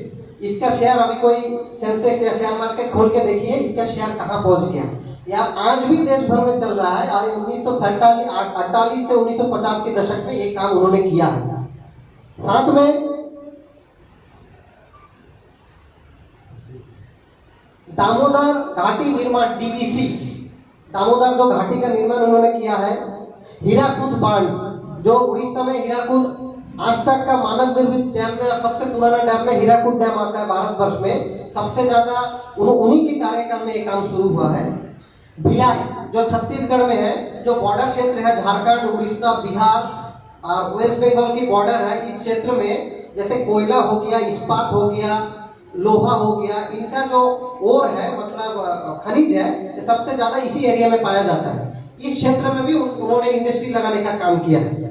इसका शेयर अभी कोई सेंसेक्स या शेयर मार्केट खोल के देखिए, इसका शेयर कहाँ पहुंच गया। या आज भी देश भर में चल रहा है, और 1948 से 1950 के दशक में ये काम उन्होंने किया है। साथ में दामोदर घाटी निर्माण DVC, दामोदर जो घाटी का निर्माण उन्होंने किया है। हीराकुद बांध, जो उड़ीसा में हीराकुद आज तक का मानव निर्मित डैम में, और सबसे पुराना डैम में हीराकुद डैम आता है भारतवर्ष में, सबसे ज्यादा उन्हीं के कार्यकाल में ये काम शुरू हुआ है। भिलाई जो छत्तीसगढ़ में है, जो बॉर्डर क्षेत्र है, झारखंड, उड़ीसा, बिहार और वेस्ट बंगाल की बॉर्डर है, इस क्षेत्र में जैसे कोयला हो गया, इस्पात हो गया, लोहा हो गया, इनका जो ओर है, मतलब खनिज है, ये सबसे ज्यादा इसी एरिया में पाया जाता है। इस क्षेत्र में भी उन्होंने इंडस्ट्री लगाने का काम किया है।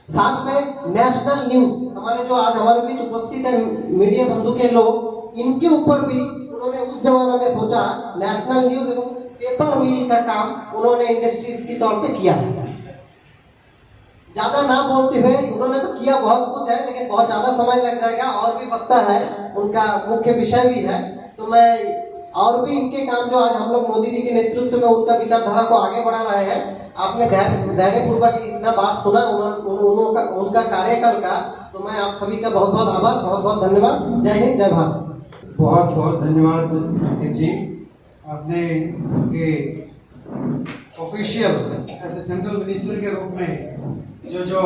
साथ में नेशनल न्यूज, हमारे जो आज हमारे बीच उपस्थित है मीडिया बंधु के लोग, इनके ऊपर भी उन्होंने उस जमाना में सोचा, नेशनल न्यूज एवं पेपर मिल का काम उन्होंने इंडस्ट्रीज के तौर पे किया है। ज्यादा ना बोलते हुए, उन्होंने तो किया बहुत कुछ है, लेकिन बहुत ज्यादा समय लग जाएगा, और भी वक्ता है, उनका मुख्य विषय भी है, तो मैं और भी इनके काम जो आज हम लोग मोदी जी के नेतृत्व में उनका विचारधारा को आगे बढ़ा रहे हैं। आपने धैर्यपूर्वक इतना बात सुना उनका कार्यकाल का, तो मैं आप सभी का बहुत बहुत आभार, बहुत बहुत धन्यवाद। जय हिंद, जय भारत। बहुत बहुत धन्यवाद अंकित जी, आपने के official as a central minister के रूप में जो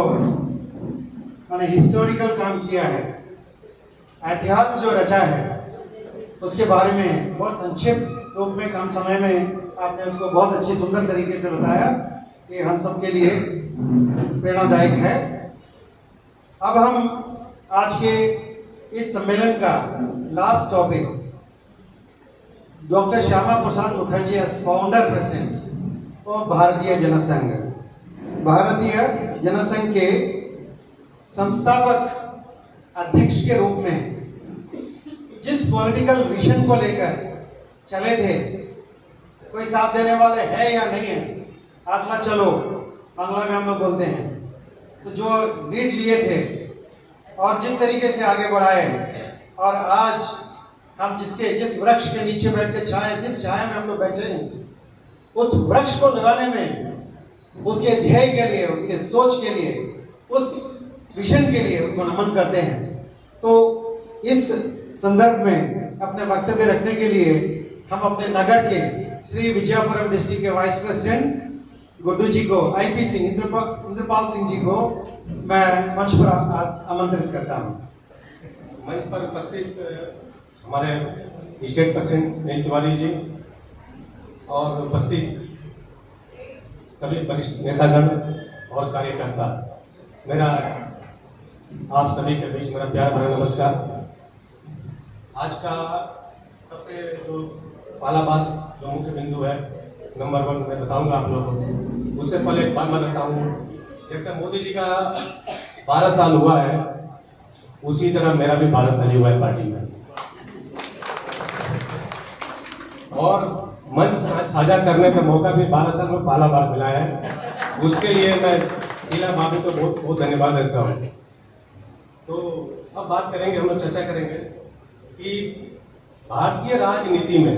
मैंने हिस्टोरिकल काम किया है, इतिहास जो रचा है, उसके बारे में बहुत संक्षिप्त रूप में कम समय में आपने उसको बहुत अच्छी सुंदर तरीके से बताया, ये हम सब के लिए प्रेरणादायक है। अब हम आज के इस सम्मेलन का last topic, doctor Shyama Prasad Mukherjee as founder president और भारतीय जनसंघ, भारतीय जनसंघ के संस्थापक अध्यक्ष के रूप में जिस पॉलिटिकल विजन को लेकर चले थे, कोई साथ देने वाले है या नहीं है, अगला चलो बांग्ला में हम लोग बोलते हैं, तो जो लीड लिए थे और जिस तरीके से आगे बढ़ाए, और आज हम जिस वृक्ष के नीचे बैठ के जिस छाया में हम लोग बैठे हैं, उस वृक्ष को लगाने में, उसके ध्येय के लिए, उसके सोच के लिए, उस विजन के लिए उनको नमन करते हैं। तो इस संदर्भ में अपने वक्तव्य रखने के लिए हम अपने नगर के श्री विजयपुरम डिस्ट्रिक्ट के वाइस प्रेसिडेंट गुड्डू जी को, IP सिंह, इंद्रपाल सिंह जी को मैं मंच पर आमंत्रित करता हूँ। मंच पर उपस्थित हमारे स्टेट प्रेसिडेंट नील तिवारी जी और उपस्थित सभी वरिष्ठ नेतागण और कार्यकर्ता, मेरा आप सभी के बीच मेरा प्यार भरा नमस्कार। आज का सबसे जो पहला बात, जो मुख्य बिंदु है, नंबर 1 मैं बताऊंगा आप लोगों को। उससे पहले एक बात मैं बताता हूँ, जैसे मोदी जी का 12 साल हुआ है, उसी तरह मेरा भी 12 साल हुआ है पार्टी में, और मंच साझा करने का मौका भी 12 साल में पहला बार मिला है। उसके लिए मैं शीला भाभी को बहुत बहुत धन्यवाद देता हूँ। तो अब बात करेंगे, हम लोग चर्चा करेंगे कि भारतीय राजनीति में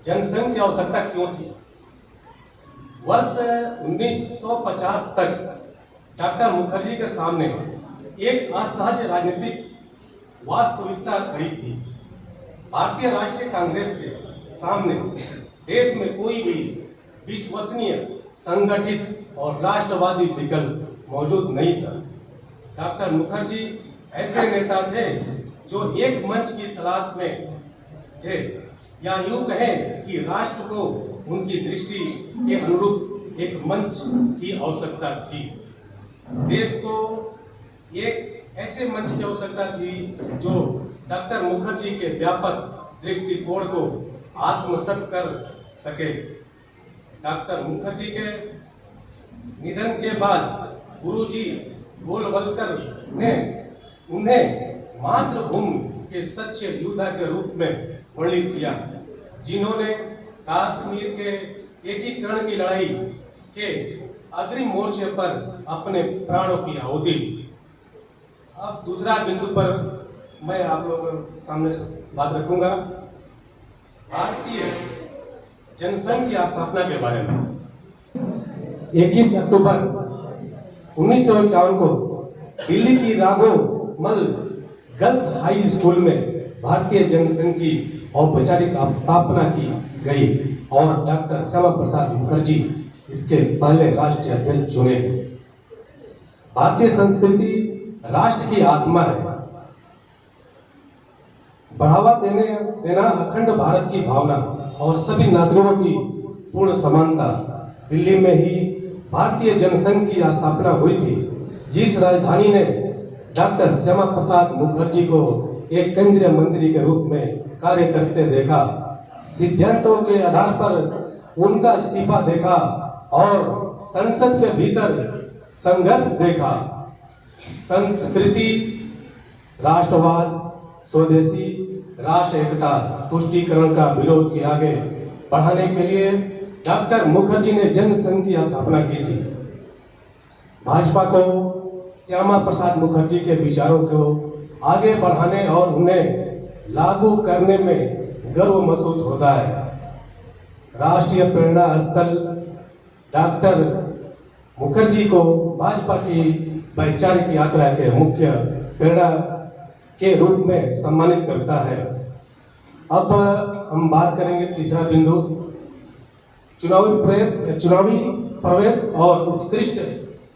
जनसंघ की आवश्यकता क्यों थी। वर्ष 1950 तक डॉक्टर मुखर्जी के सामने एक असहज राजनीतिक वास्तविकता खड़ी थी। भारतीय राष्ट्रीय कांग्रेस के सामने देश में कोई भी विश्वसनीय, संगठित और राष्ट्रवादी विकल्प मौजूद नहीं था। डॉक्टर मुखर्जी ऐसे नेता थे जो एक मंच की तलाश में थे, या यूं कहें कि राष्ट्र को उनकी दृष्टि के अनुरूप एक मंच की आवश्यकता थी। देश को एक ऐसे मंच की आवश्यकता थी जो डॉक्टर मुखर्जी के व्यापक दृष्टिकोण को आत्मसात कर सके। डॉक्टर मुखर्जी के निधन के बाद गुरुजी गोलवलकर ने उन्हें मातृभूमि के सच्चे योद्धा के रूप में वर्णित किया, जिन्होंने कश्मीर के एकीकरण की लड़ाई के अग्रिम मोर्चे पर अपने प्राणों की आहुति दी। अब दूसरा बिंदु पर मैं आप लोगों के सामने बात रखूंगा, भारतीय जनसंघ की स्थापना के बारे में। 21 अक्टूबर 1951 को दिल्ली की राघोमल गर्ल्स हाई स्कूल में भारतीय जनसंघ की औपचारिक स्थापना की गई और डॉक्टर श्यामा प्रसाद मुखर्जी इसके पहले राष्ट्रीय अध्यक्ष चुने गए। भारतीय संस्कृति राष्ट्र की आत्मा है। बढ़ावा देना अखंड भारत की भावना और सभी नागरिकों की पूर्ण समानता। दिल्ली में ही भारतीय जनसंघ की स्थापना हुई थी, जिस राजधानी ने डॉक्टर श्यामा प्रसाद मुखर्जी को एक केंद्रीय मंत्री के रूप में कार्य करते देखा। सिद्धांतों के आधार पर उनका इस्तीफा देखा और संसद के भीतर संघर्ष देखा। संस्कृति, राष्ट्रवाद, स्वदेशी, राष्ट्र एकता, तुष्टीकरण का विरोध के आगे बढ़ाने के लिए डॉक्टर मुखर्जी ने जनसंघ की स्थापना की थी। भाजपा को श्यामा प्रसाद मुखर्जी के विचारों को आगे बढ़ाने और उन्हें लागू करने में गर्व महसूस होता है। राष्ट्रीय प्रेरणा स्थल डॉक्टर मुखर्जी को भाजपा की वैचारिक यात्रा के मुख्य प्रेरणा के रूप में सम्मानित करता है। अब हम बात करेंगे तीसरा बिंदु, चुनावी प्रवेश और उत्कृष्ट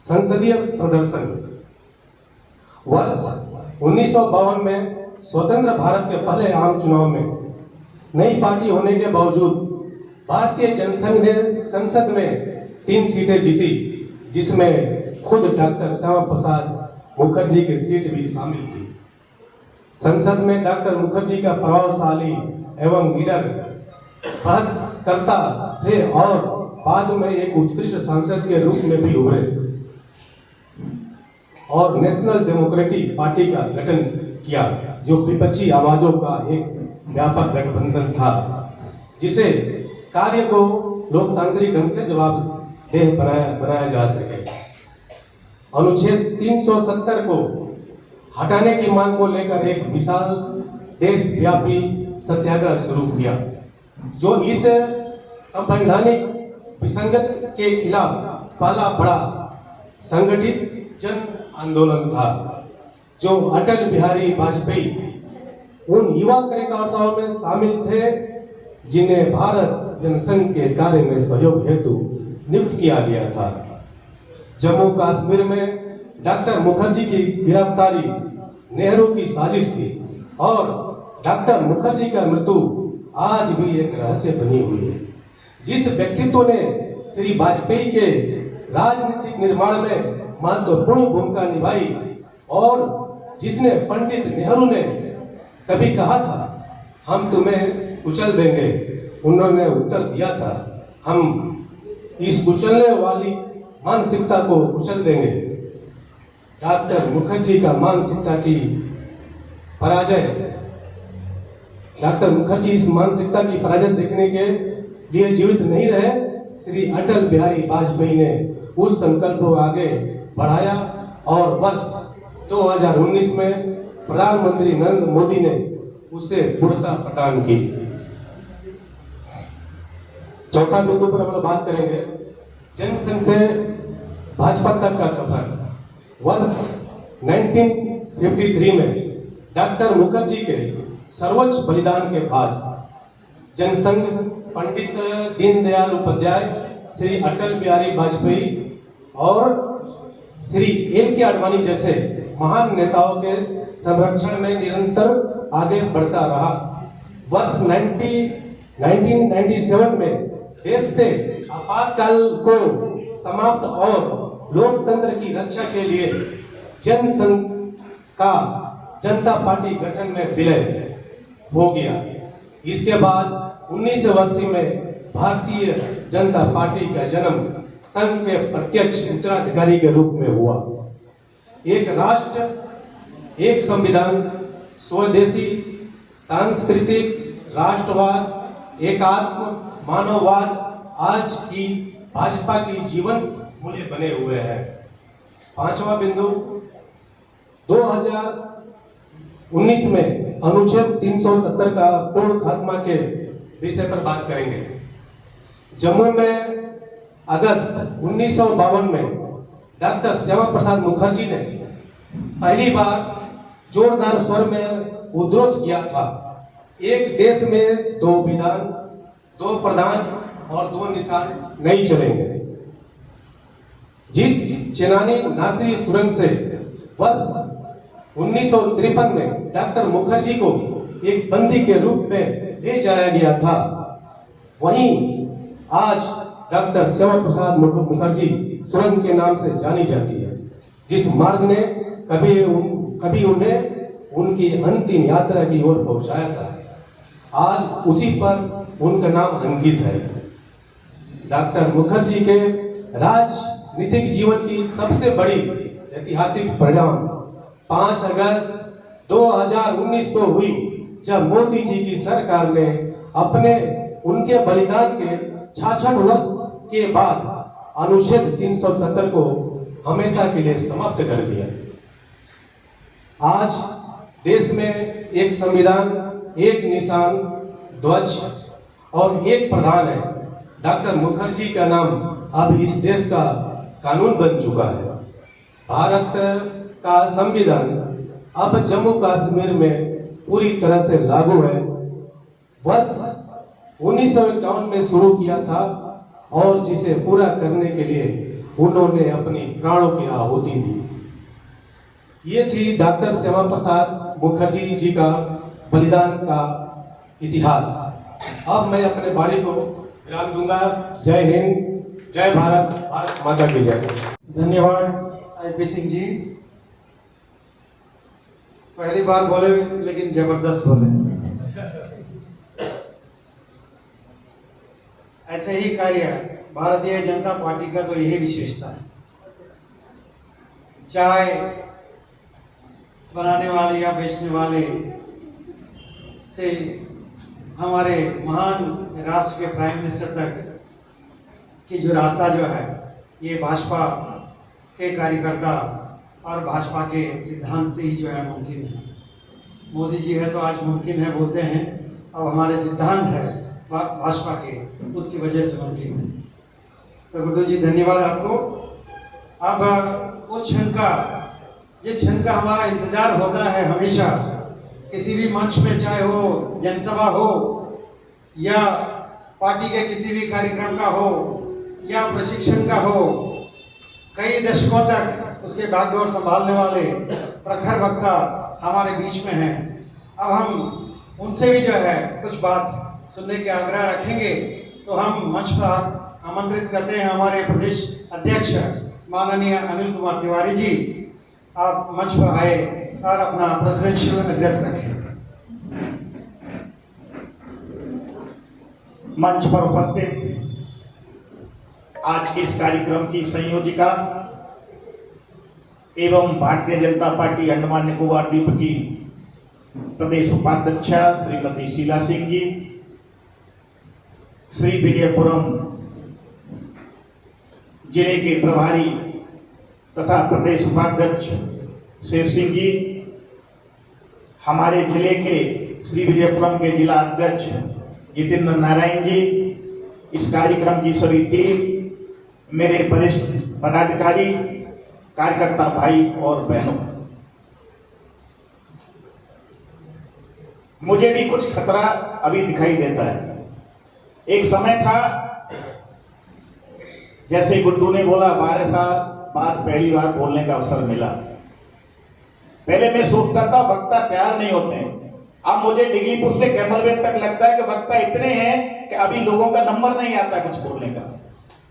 संसदीय प्रदर्शन। वर्ष 1952 में स्वतंत्र भारत के पहले आम चुनाव में नई पार्टी होने के बावजूद भारतीय जनसंघ ने संसद में 3 सीटें जीती, जिसमें खुद डॉक्टर श्यामा प्रसाद मुखर्जी की सीट भी शामिल थी। संसद में डॉक्टर मुखर्जी का प्रभावशाली एवं लीडर बहस करता थे और बाद में एक उत्कृष्ट सांसद के रूप में भी उभरे और नेशनल डेमोक्रेटिक पार्टी का गठन किया, जो विपक्षी आवाजों का एक व्यापक गठबंधन था, जिसे कार्य को लोकतांत्रिक ढंग से जवाबदेह बनाया जा सके। अनुच्छेद 370 को हटाने की मांग को लेकर एक विशाल देशव्यापी सत्याग्रह शुरू किया, जो इस संवैधानिक विसंगत के खिलाफ पहला बड़ा संगठित जन आंदोलन था। जो अटल बिहारी वाजपेयी उन युवा कार्यकर्ताओं में शामिल थे जिन्हें भारत जनसंघ के कार्य में सहयोग हेतु नियुक्त किया गया था। जम्मू कश्मीर में डॉक्टर मुखर्जी की गिरफ्तारी नेहरू की साजिश थी और डॉक्टर मुखर्जी का मृत्यु आज भी एक रहस्य बनी हुई है। जिस व्यक्तित्व ने श्री वाजपेयी के राजनीतिक निर्माण में महत्वपूर्ण भूमिका निभाई और जिसने पंडित नेहरू ने कभी कहा था, हम तुम्हें कुचल देंगे, उन्होंने उत्तर दिया था, हम इस कुचलने वाली मानसिकता को कुचल देंगे। डॉक्टर मुखर्जी का मानसिकता की पराजय, डॉक्टर मुखर्जी इस मानसिकता की पराजय देखने के लिए जीवित नहीं रहे। श्री अटल बिहारी वाजपेयी ने उस संकल्प को आगे बढ़ाया और वर्ष 2019 में प्रधानमंत्री नरेंद्र मोदी ने उसे पूर्णता प्रदान की। चौथा बिंदु पर हम लोग बात करेंगे, जनसंघ से भाजपा तक का सफर। वर्ष 1953 में डॉक्टर मुखर्जी के सर्वोच्च बलिदान के बाद जनसंघ पंडित दीनदयाल उपाध्याय, श्री अटल बिहारी वाजपेयी और श्री एल के आडवाणी जैसे महान नेताओं के संरक्षण में निरंतर आगे बढ़ता रहा। वर्ष 1997 में देश से आपातकाल को समाप्त और लोकतंत्र की रक्षा के लिए जनसंघ का जनता पार्टी गठन में विलय हो गया। इसके बाद 1980 में भारतीय जनता पार्टी का जन्म संघ के प्रत्यक्ष उत्तराधिकारी के रूप में हुआ। एक राष्ट्र, एक संविधान, स्वदेशी, सांस्कृतिक राष्ट्रवाद, एकात्म मानववाद आज की भाजपा की जीवन मूल्य बने हुए हैं। पांचवा बिंदु, 2019 में अनुच्छेद 370 का पूर्ण खात्मा के विषय पर बात करेंगे। जम्मू में अगस्त 1952 में डॉक्टर श्यामा प्रसाद मुखर्जी ने पहली बार जोरदार स्वर में उद्घोष किया था, एक देश में 2 विधान, 2 प्रधान और 2 निशान नहीं चलेंगे। जिस चेनानी नासिरी सुरंग से वर्ष 1953 में डॉक्टर मुखर्जी को एक बंदी के रूप में ले जाया गया था, वहीं आज डॉक्टर श्यामा प्रसाद मुखर्जी सुरंग के नाम से जानी जाती है, जिस मार्ग ने कभी उन्हें उनकी अंतिम यात्रा की ओर पहुंचाया था। आज उसी पर उनका नाम अंकित है। डॉक्टर मुखर्जी के राजनीतिक जीवन की सबसे बड़ी ऐतिहासिक परिणाम 5 अगस्त 2019 को हुई, जब मोदी जी की सरकार ने उनके बलिदान के 66 वर्ष के बाद अनुच्छेद 370 को हमेशा के लिए समाप्त कर दिया। आज देश में एक संविधान, एक निशान, ध्वज और एक प्रधान है। डॉक्टर मुखर्जी का नाम अब इस देश का कानून बन चुका है। भारत का संविधान अब जम्मू कश्मीर में पूरी तरह से लागू है। वर्ष 1951 में शुरू किया था और जिसे पूरा करने के लिए उन्होंने अपनी प्राणों की आहुति दी। ये थी डॉक्टर श्यामा प्रसाद मुखर्जी जी का बलिदान का इतिहास। अब मैं अपने वाणी को विराम दूंगा। जय हिंद, जय भारत, भारत माता की जय। धन्यवाद आईपी सिंह जी। पहली बार बोले लेकिन जबरदस्त बोले। ऐसे ही कार्य भारतीय जनता पार्टी का तो यही विशेषता है। चाय बनाने वाले या बेचने वाले से हमारे महान राष्ट्र के प्राइम मिनिस्टर तक की जो रास्ता जो है, ये भाजपा के कार्यकर्ता और भाजपा के सिद्धांत से ही जो है मुमकिन है। मोदी जी है तो आज मुमकिन है बोलते हैं, अब हमारे सिद्धांत है भाजपा के, उसकी वजह से मुमकिन है। तो गुड्डू जी धन्यवाद आपको। अब वो क्षण का, जिस क्षण का हमारा इंतजार होता है हमेशा, किसी भी मंच पे, चाहे हो जनसभा हो या पार्टी के किसी भी कार्यक्रम का हो या प्रशिक्षण का हो, कई दशकों तक उसके बागडोर संभालने वाले प्रखर वक्ता हमारे बीच में हैं। अब हम उनसे भी जो है कुछ बात सुनने के आग्रह रखेंगे। तो हम मंच पर आमंत्रित करते हैं हमारे प्रदेश अध्यक्ष माननीय अनिल कुमार तिवारी जी, आप मंच पर आए और अपना प्रेसिडेंशियल एड्रेस रखें। मंच पर उपस्थित आज के इस कार्यक्रम की संयोजिका एवं भारतीय जनता पार्टी अंडमान निकोबार द्वीप की प्रदेश उपाध्यक्षा श्रीमती शीला सिंह जी, श्री विजयपुरम जिले के प्रभारी तथा प्रदेश उपाध्यक्ष शेर सिंह जी, हमारे जिले के श्री विजयपुरम के जिला अध्यक्ष जितेंद्र नारायण जी, इस कार्यक्रम की सभी टीम, मेरे वरिष्ठ पदाधिकारी, कार्यकर्ता भाई और बहनों, मुझे भी कुछ खतरा अभी दिखाई देता है। एक समय था, जैसे गुड्डू ने बोला, 12 साल बाद पहली बार बोलने का अवसर मिला। पहले मैं सोचता था वक्ता तैयार नहीं होते हैं। अब मुझे डिगलीपुर से कैमलवेल तक लगता है कि वक्ता इतने हैं कि अभी लोगों का नंबर नहीं आता कुछ बोलने का।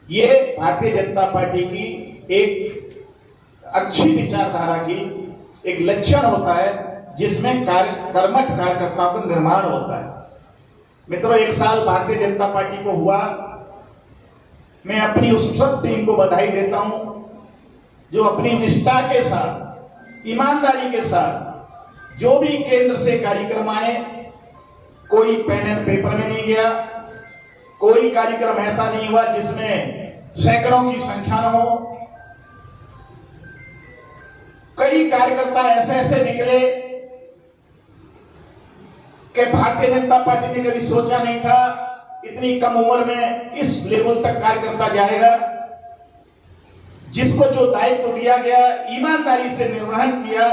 ये भारतीय जनता पार्टी की एक अच्छी विचारधारा की एक लक्षण होता है, जिसमें कर्मठ कार्यकर्ताओं का निर्माण होता है। मित्रों, 1 साल भारतीय जनता पार्टी को हुआ। मैं अपनी उस सब टीम को बधाई देता हूं जो अपनी निष्ठा के साथ, ईमानदारी के साथ जो भी केंद्र से कार्यक्रम आए, कोई पेन एंड पेपर में नहीं गया। कोई कार्यक्रम ऐसा नहीं हुआ जिसमें सैकड़ों की संख्या न हो। कई कार्यकर्ता ऐसे निकले कि भारतीय जनता पार्टी ने कभी सोचा नहीं था इतनी कम उम्र में इस लेवल तक कार्यकर्ता जाएगा। जिसको जो दायित्व दिया गया, ईमानदारी से निर्वहन किया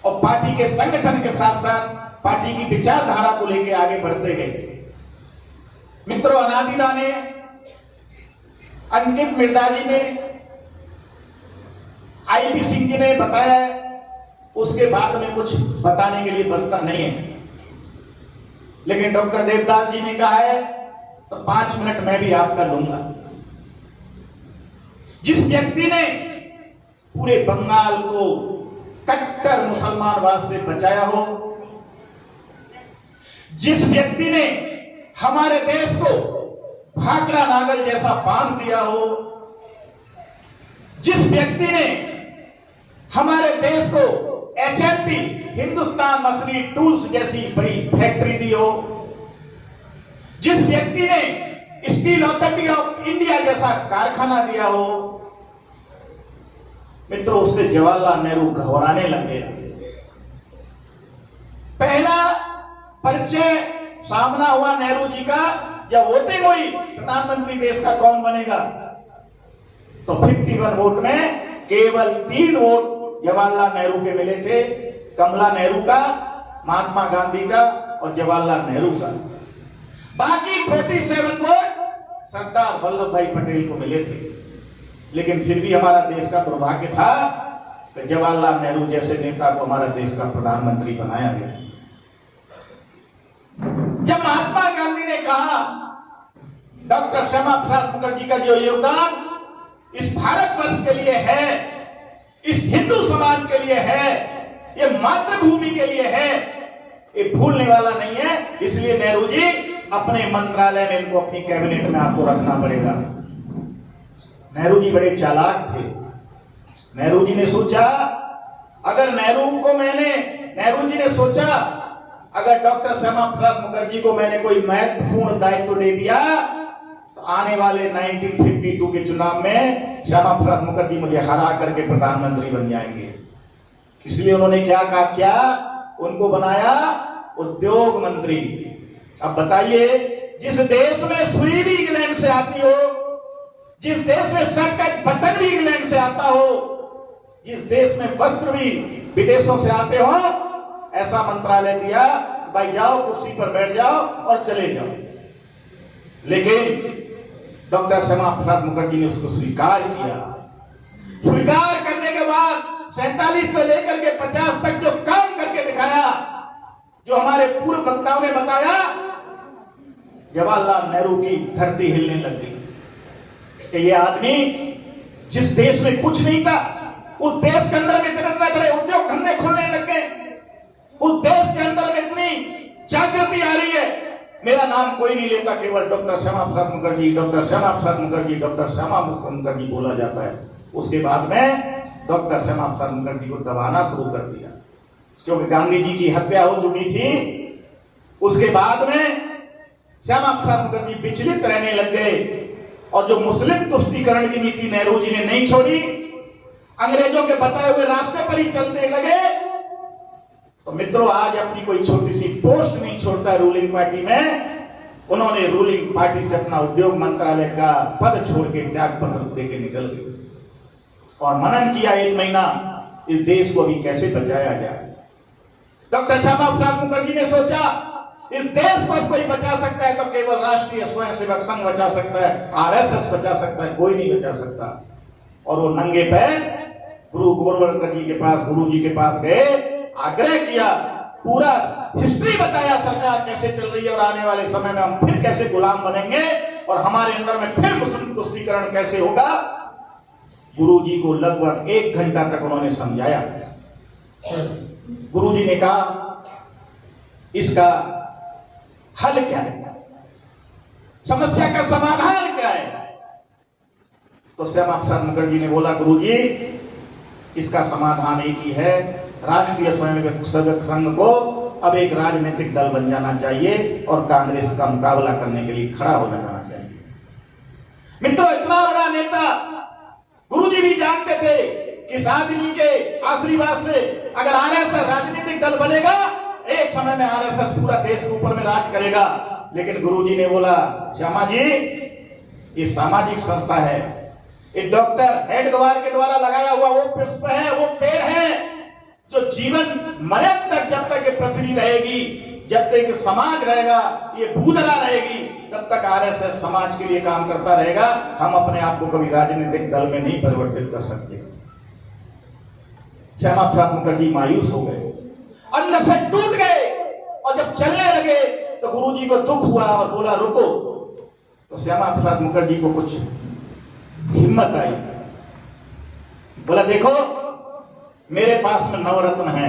और पार्टी के संगठन के साथ साथ पार्टी की विचारधारा को लेकर आगे बढ़ते गए। मित्रों, अनादिदा ने, अंकित मिर्दा जी ने, आईपी सिंह जी ने बताया, उसके बाद में कुछ बताने के लिए बचता नहीं है। लेकिन डॉक्टर देवदास जी ने कहा है तो 5 मिनट मैं भी आपका लूंगा। जिस व्यक्ति ने पूरे बंगाल को कट्टर मुसलमानवाद से बचाया हो, जिस व्यक्ति ने हमारे देश को भाखड़ा नागल जैसा बांध दिया हो, जिस व्यक्ति ने हमारे देश को एचएमटी, हिंदुस्तान मशीनरी टूल्स जैसी बड़ी फैक्ट्री दी हो, जिस व्यक्ति ने स्टील अथॉरिटी ऑफ इंडिया जैसा कारखाना दिया हो, मित्रों, उससे जवाहरलाल नेहरू घबराने लगे। पहला परिचय सामना हुआ नेहरू जी का जब वोटिंग हुई, प्रधानमंत्री देश का कौन बनेगा, तो 51 वोट में केवल 3 वोट जवाहरलाल नेहरू के मिले थे। कमला नेहरू का, महात्मा गांधी का और जवाहरलाल नेहरू का। बाकी 47 वोट सरदार वल्लभ भाई पटेल को मिले थे। लेकिन फिर भी हमारा देश का दुर्भाग्य था कि जवाहरलाल नेहरू जैसे नेता को हमारा देश का प्रधानमंत्री बनाया गया। जब महात्मा गांधी ने कहा डॉक्टर श्यामा प्रसाद मुखर्जी का जो योगदान इस भारतवर्ष के लिए है, इस हिंदू समाज के लिए है, ये मातृभूमि के लिए है, ये भूलने वाला नहीं है। इसलिए नेहरू जी अपने मंत्रालय में इनको अपनी कैबिनेट में आपको रखना पड़ेगा। नेहरू जी बड़े चालाक थे। नेहरू जी ने सोचा अगर डॉक्टर श्यामा प्रसाद मुखर्जी को मैंने कोई महत्वपूर्ण दायित्व दे दिया तो आने वाले 1952 के चुनाव में श्यामा प्रसाद मुखर्जी मुझे हरा करके प्रधानमंत्री बन जाएंगे। इसलिए उन्होंने क्या उनको बनाया उद्योग मंत्री। अब बताइए, जिस देश में सुई भी इंग्लैंड से आती हो, जिस देश में शर्ट का बटन भी इंग्लैंड से आता हो, जिस देश में वस्त्र भी विदेशों से आते हो, ऐसा मंत्रालय दिया, भाई जाओ कुर्सी पर बैठ जाओ और चले जाओ। लेकिन डॉक्टर श्यामा प्रसाद मुखर्जी ने उसको स्वीकार किया। स्वीकार करने के बाद 47 से लेकर के 50 तक जो काम करके दिखाया, जो हमारे पूर्व वक्ताओं ने बताया, जवाहरलाल नेहरू की धरती हिलने लग गई कि ये आदमी जिस देश में कुछ नहीं था, उस देश के अंदर में इतने बड़े उद्योग धंधे खुलने लग गए, उस देश के अंदर में इतनी जागृति आ रही है। मेरा नाम कोई नहीं लेता, केवल doctor Shyama Prasad Mukherjee, doctor Shyama Prasad Mukherjee, doctor Shyama Mukherjee बोला जाता है। उसके बाद में डॉक्टर श्यामा प्रसाद मुखर्जी को दबाना शुरू कर दिया, क्योंकि गांधी जी की हत्या हो चुकी थी। उसके बाद में श्यामा प्रसाद मुखर्जी विचलित रहने लग गए और जो मुस्लिम तुष्टीकरण की नीति नेहरू जी ने नहीं छोड़ी, अंग्रेजों के बताए हुए रास्ते पर ही चलने लगे। तो मित्रों, आज अपनी कोई छोटी सी पोस्ट नहीं छोड़ता है रूलिंग पार्टी में। उन्होंने रूलिंग पार्टी से अपना उद्योग मंत्रालय का पद छोड़ के त्याग पत्र देके निकल गए और मनन किया 1 महीना इस देश को भी कैसे बचाया जाए। डॉक्टर श्यामा प्रसाद मुखर्जी ने सोचा इस देश को कोई बचा सकता है तो केवल राष्ट्रीय स्वयंसेवक संघ बचा सकता है, आरएसएस बचा सकता है, कोई नहीं बचा सकता। और वो नंगे पैर गुरु गोरवलकर जी के पास, गुरु जी के पास गए, आग्रह किया, पूरा हिस्ट्री बताया सरकार कैसे चल रही है और आने वाले समय में हम फिर कैसे गुलाम बनेंगे और हमारे अंदर में फिर मुस्लिम तुष्टीकरण कैसे होगा। गुरु जी को लगभग 1 घंटा तक उन्होंने समझाया। गुरु जी ने कहा इसका हल क्या है, समस्या का समाधान क्या है। तो श्यामा प्रसाद मुखर्जी ने बोला, गुरु जी इसका समाधान एक ही है, राष्ट्रीय स्वयंसेवक संघ को अब एक राजनीतिक दल बन जाना चाहिए और कांग्रेस का मुकाबला करने के लिए खड़ा हो जाना चाहिए। मित्रों, इतना बड़ा नेता गुरुजी भी जानते थे कि इस आदमी के आशीर्वाद से अगर आरएसएस राजनीतिक दल बनेगा, एक समय में आरएसएस पूरा देश के ऊपर में राज करेगा। लेकिन गुरुजी ने बोला, श्यामा जी ये सामाजिक संस्था है, ये डॉक्टर हेडगेवार के द्वारा लगाया हुआ वो पुष्प है, वो पेड़ है जो जीवन मरण तक, जब तक ये पृथ्वी रहेगी, जब तक समाज रहेगा, ये भूधरा रहेगी, तब तक आरएसएस समाज के लिए काम करता रहेगा। हम अपने आप को कभी राजनीतिक दल में नहीं परिवर्तित कर सकते। श्यामा प्रसाद मुखर्जी मायूस हो गए, अंदर से टूट गए, और जब चलने लगे तो गुरुजी को दुख हुआ और बोला रुको। तो श्यामा प्रसाद मुखर्जी को कुछ हिम्मत आई, बोला देखो मेरे पास में नवरत्न है,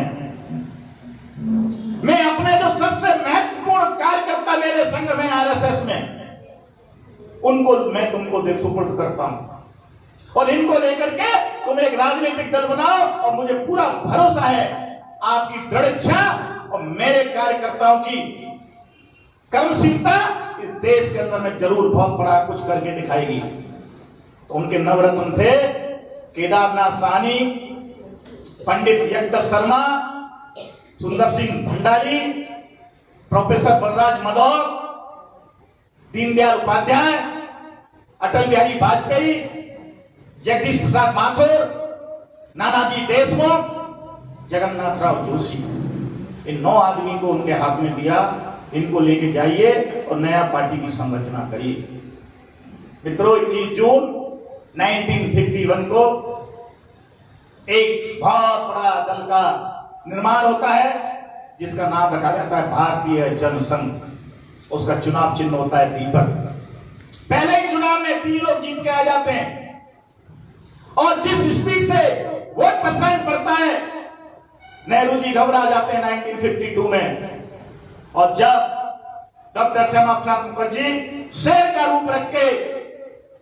मैं अपने जो सबसे महत्वपूर्ण कार्यकर्ता मेरे संघ में आरएसएस में, उनको मैं तुमको सुपुर्द करता हूं और इनको लेकर के तुम एक राजनीतिक दल बनाओ। और मुझे पूरा भरोसा है आपकी दृढ़ इच्छा और मेरे कार्यकर्ताओं की कर्मशीलता इस देश के अंदर में जरूर बहुत बड़ा कुछ करके दिखाएगी। तो उनके नवरत्न थे केदारनाथ साहनी, पंडित यज्ञ शर्मा, सुंदर सिंह भंडारी, प्रोफेसर बलराज मदौर, दीनदयाल उपाध्याय, अटल बिहारी वाजपेयी, जगदीश प्रसाद माथुर, नानाजी देशमुख, जगन्नाथ राव जोशी। इन 9 आदमी को उनके हाथ में दिया, इनको लेके जाइए और नया पार्टी की संरचना करिए। मित्रों, 21 जून 1951 को एक बहुत बड़ा दल का निर्माण होता है जिसका नाम रखा जाता है भारतीय जनसंघ। उसका चुनाव चिन्ह होता है दीपक। पहले ही चुनाव में 3 लोग जीत के आ जाते हैं और जिस स्पीड से वोट परसेंट बढ़ता है, नेहरू जी घबरा जाते हैं 1952 में। और जब डॉक्टर श्यामा प्रसाद मुखर्जी शेर का रूप रख के,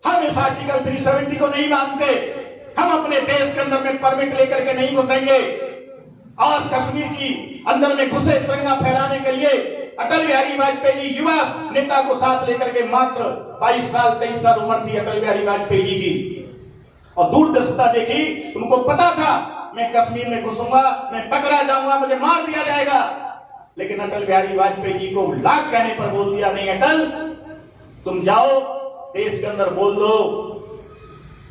हम इस आर्टिकल 370 को नहीं मानते, हम अपने देश के अंदर में परमिट लेकर के नहीं घुसेंगे, और कश्मीर की अंदर में घुसे तिरंगा फहराने के लिए अटल बिहारी वाजपेयी जी युवा नेता को साथ लेकर के, मात्र 22 साल 23 साल उम्र थी अटल बिहारी वाजपेयी जी की, और दूरदर्शिता देखी। उनको पता था मैं कश्मीर में घुसूंगा, मैं पकड़ा जाऊंगा, मुझे मार दिया जाएगा। लेकिन अटल बिहारी वाजपेयी जी को लाख कहने पर बोल दिया, नहीं अटल, तुम जाओ देश के अंदर बोल दो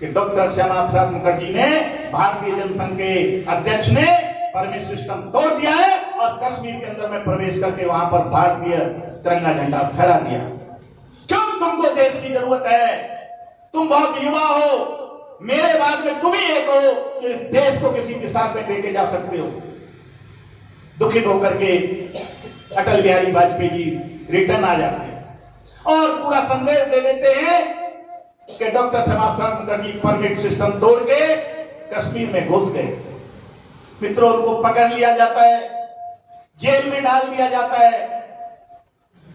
कि डॉक्टर श्यामा प्रसाद मुखर्जी ने, भारतीय जनसंघ के अध्यक्ष ने परमिट सिस्टम तोड़ दिया है और कश्मीर के अंदर में प्रवेश करके वहां पर भारतीय तिरंगा झंडा फहरा दिया। क्यों तुमको देश की जरूरत है? तुम बहुत युवा हो, मेरे बाद में तुम ही एक हो कि इस देश को किसी दिशा में लेके जा सकते हो। दुखित होकर के अटल बिहारी वाजपेयी जी रिटर्न आ जाते हैं और पूरा संदेश दे देते हैं कि doctor Shyama Prasad Mukherjee permit system तोड़ के कश्मीर में घुस गए। मित्रों, उनको पकड़ लिया जाता है, जेल में डाल दिया जाता है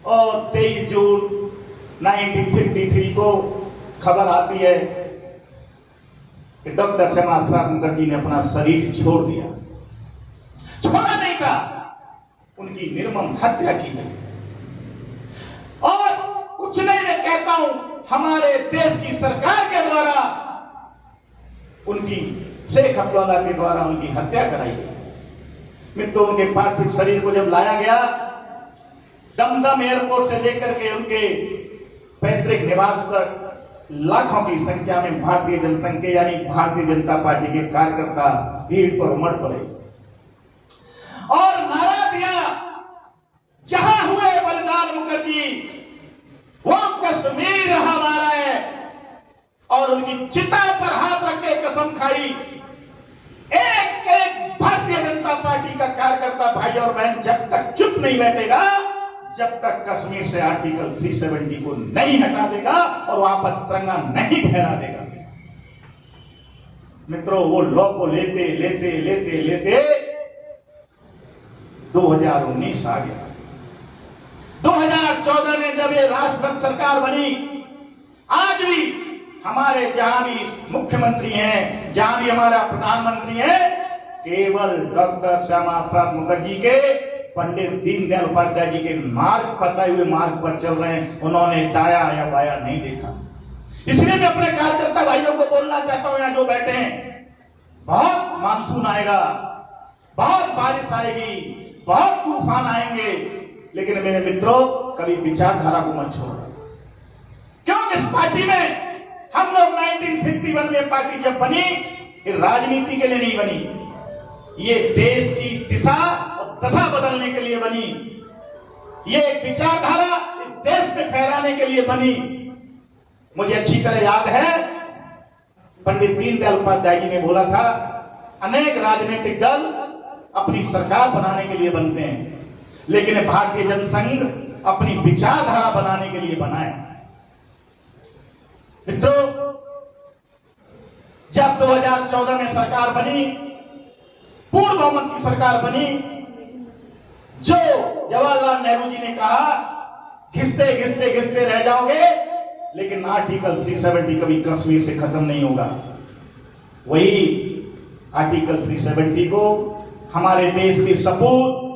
और 23 जून 1953 को खबर आती है कि डॉक्टर श्यामा प्रसाद मुखर्जी ने अपना शरीर छोड़ दिया। छोड़ा नहीं था, उनकी निर्मम हत्या की गई। और कुछ नहीं, मैं कहता हूं हमारे देश की सरकार के द्वारा, उनकी शेख अब्दुल्ला के द्वारा उनकी हत्या कराई गई। मित्रों, उनके पार्थिव शरीर को जब लाया गया, दमदम एयरपोर्ट से लेकर के उनके पैतृक निवास तक लाखों की संख्या में भारतीय जनसंघ के यानी भारतीय जनता पार्टी के कार्यकर्ता भीड़ पर उमड़ पड़े और नारा दिया, जहां हुए बलिदान मुखर्जी, वो कश्मीर हमारा है। और उनकी चिता पर हाथ रख के कसम खाई, एक एक भारतीय जनता पार्टी का कार्यकर्ता भाई और बहन जब तक चुप नहीं बैठेगा, जब तक कश्मीर से आर्टिकल 370 को नहीं हटा देगा और वहां पर तिरंगा नहीं फहरा देगा। मित्रों, वो लॉ को लेते लेते लेते लेते 2019 आ गया। 2014 में जब ये राष्ट्रपति सरकार बनी, आज भी हमारे जहां भी मुख्यमंत्री हैं, जहां भी हमारा प्रधानमंत्री है, केवल डॉक्टर श्यामा प्रसाद मुखर्जी के, पंडित दीनदयाल उपाध्याय जी के मार्ग, बताए हुए मार्ग पर चल रहे हैं। उन्होंने दाया या बाया नहीं देखा। इसलिए मैं अपने कार्यकर्ता भाइयों को बोलना चाहता हूं, यहां जो बैठे हैं, बहुत मानसून आएगा, बहुत बारिश आएगी, बहुत तूफान आएंगे, लेकिन मेरे मित्रों, कभी विचारधारा को मत छोड़ो। क्यों? इस पार्टी में हम लोग 1951 में पार्टी जब बनी, ये राजनीति के लिए नहीं बनी, ये देश की दिशा और दशा बदलने के लिए बनी। ये एक विचारधारा देश में फहराने के लिए बनी। मुझे अच्छी तरह याद है, पंडित दीनदयाल उपाध्याय जी ने बोला था, अनेक राजनीतिक दल अपनी सरकार बनाने के लिए बनते हैं, लेकिन भारतीय जनसंघ अपनी विचारधारा बनाने के लिए बना है। मित्रों, जब 2014 में सरकार बनी, पूर्ण बहुमत की सरकार बनी, जो जवाहरलाल नेहरू जी ने कहा, घिसते घिसते घिसते रह जाओगे, लेकिन आर्टिकल 370 कभी कश्मीर से खत्म नहीं होगा। वही आर्टिकल 370 को हमारे देश के सपूत,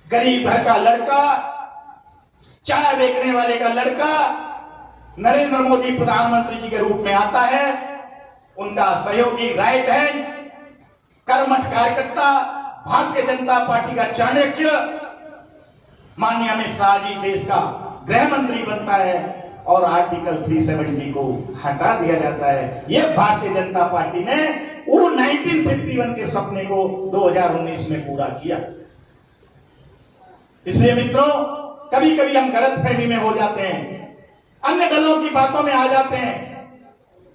गरीब घर का लड़का, चाय बेचने वाले का लड़का नरेंद्र मोदी प्रधानमंत्री जी के रूप में आता है, उनका सहयोगी राइट हैंड, कर्मठ कार्यकर्ता, भारतीय जनता पार्टी का चाणक्य माननीय अमित शाह जी देश का गृह मंत्री बनता है और आर्टिकल 370 को हटा दिया जाता है। यह भारतीय जनता पार्टी ने वो 1951 के सपने को 2019 में पूरा किया। इसलिए मित्रों, कभी कभी हम गलतफहमी में हो जाते हैं, अन्य दलों की बातों में आ जाते हैं।